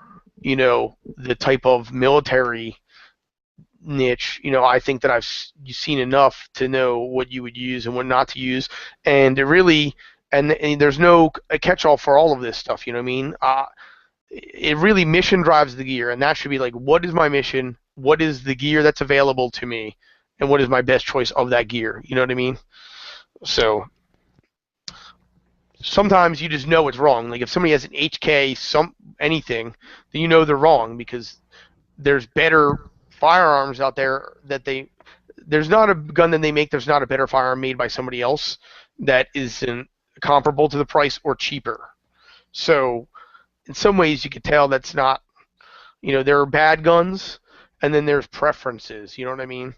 the type of military niche, I think that I've seen enough to know what you would use and what not to use, and it really, and there's no catch-all for all of this stuff. You know what I mean? It really mission drives the gear, and that should be like, what is my mission? What is the gear that's available to me, and what is my best choice of that gear? You know what I mean? So sometimes you just know it's wrong. Like if somebody has an HK, anything, then you know they're wrong because there's better firearms out there there's not a gun that they make, there's not a better firearm made by somebody else that isn't comparable to the price or cheaper. So in some ways you could tell that's not, there are bad guns and then there's preferences, you know what I mean?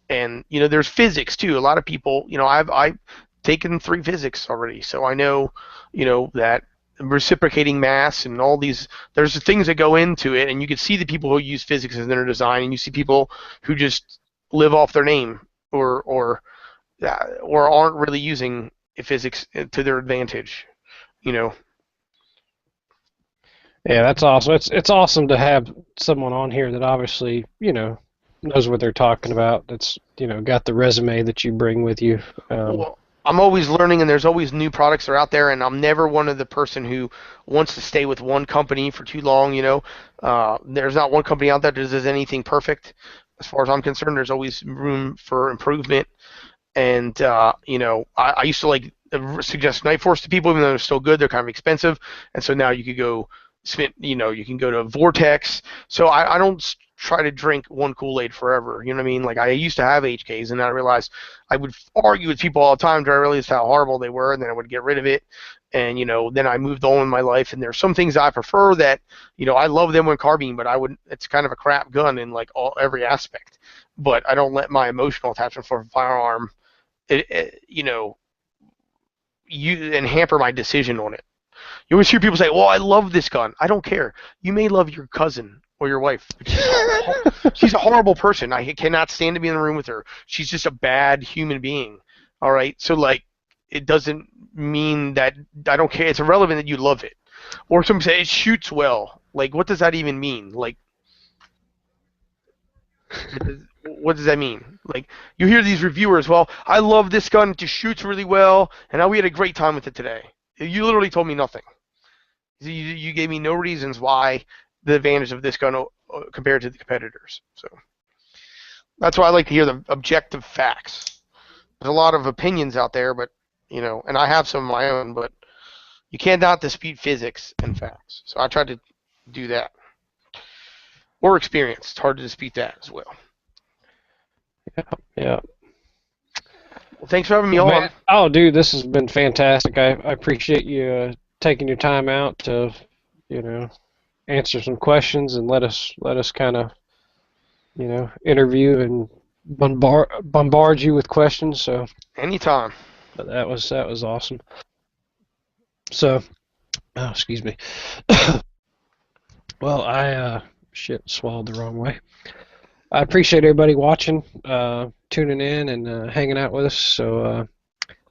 And, there's physics too. A lot of people, I've taken 3 physics already, so I know, that reciprocating mass and all these, there's the things that go into it, and you can see the people who use physics in their design, and you see people who just live off their name or aren't really using physics to their advantage. Yeah, that's awesome. It's awesome to have someone on here that obviously, knows what they're talking about. That's, got the resume that you bring with you. Well, I'm always learning, and there's always new products that are out there, and I'm never one of the person who wants to stay with one company for too long. There's not one company out there that does anything perfect. As far as I'm concerned, there's always room for improvement. And I used to like suggest Night Force to people, even though they're still good. They're kind of expensive, and so now you could go you can go to Vortex. So I don't try to drink one Kool-Aid forever. You know what I mean? Like I used to have HKs, and I realized I would argue with people all the time to realize how horrible they were, and then I would get rid of it. And then I moved on in my life, and there's some things I prefer that I love them with carbine, but I wouldn't. It's kind of a crap gun in like every aspect. But I don't let my emotional attachment for a firearm, and hamper my decision on it. You always hear people say, well, I love this gun. I don't care. You may love your cousin or your wife. She's a horrible person. I cannot stand to be in the room with her. She's just a bad human being. All right? So, like, it doesn't mean that I don't care. It's irrelevant that you love it. Or some say it shoots well. Like, what does that even mean? Like, what does that mean? Like, you hear these reviewers, well, I love this gun. It just shoots really well, and now we had a great time with it today. You literally told me nothing. You gave me no reasons why the advantage of this gun compared to the competitors. So that's why I like to hear the objective facts. There's a lot of opinions out there, but and I have some of my own, but you cannot dispute physics and facts. So I try to do that. Or experience. It's hard to dispute that as well. Yeah. Well, thanks for having me Well, on. man, oh, dude, this has been fantastic. I appreciate you taking your time out to, you know, answer some questions and let us kind of, interview and bombard you with questions. So, Anytime. but that was awesome. So, oh, excuse me. Well, I shit swallowed the wrong way. I appreciate everybody watching, tuning in, and hanging out with us. So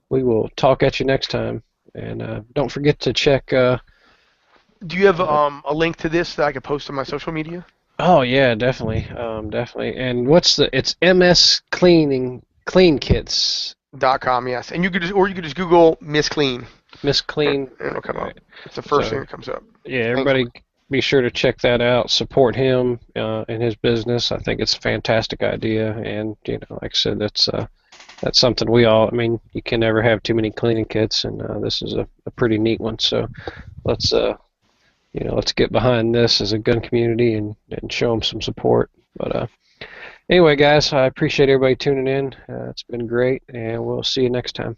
we will talk at you next time. And don't forget to check. Do you have a link to this that I could post on my social media? Oh yeah, definitely, definitely. And it's MS Clean Kits. .com, yes. And you could just Google Miss Clean. Miss Clean. And it'll come up. Right. It's the first So thing that comes up. yeah, Thanks. everybody be sure to check that out. Support him in his business. I think it's a fantastic idea, and like I said, that's something we all. I mean, you can never have too many cleaning kits, and this is a pretty neat one. So let's let's get behind this as a gun community and show them some support. But anyway, guys, I appreciate everybody tuning in. It's been great, and we'll see you next time.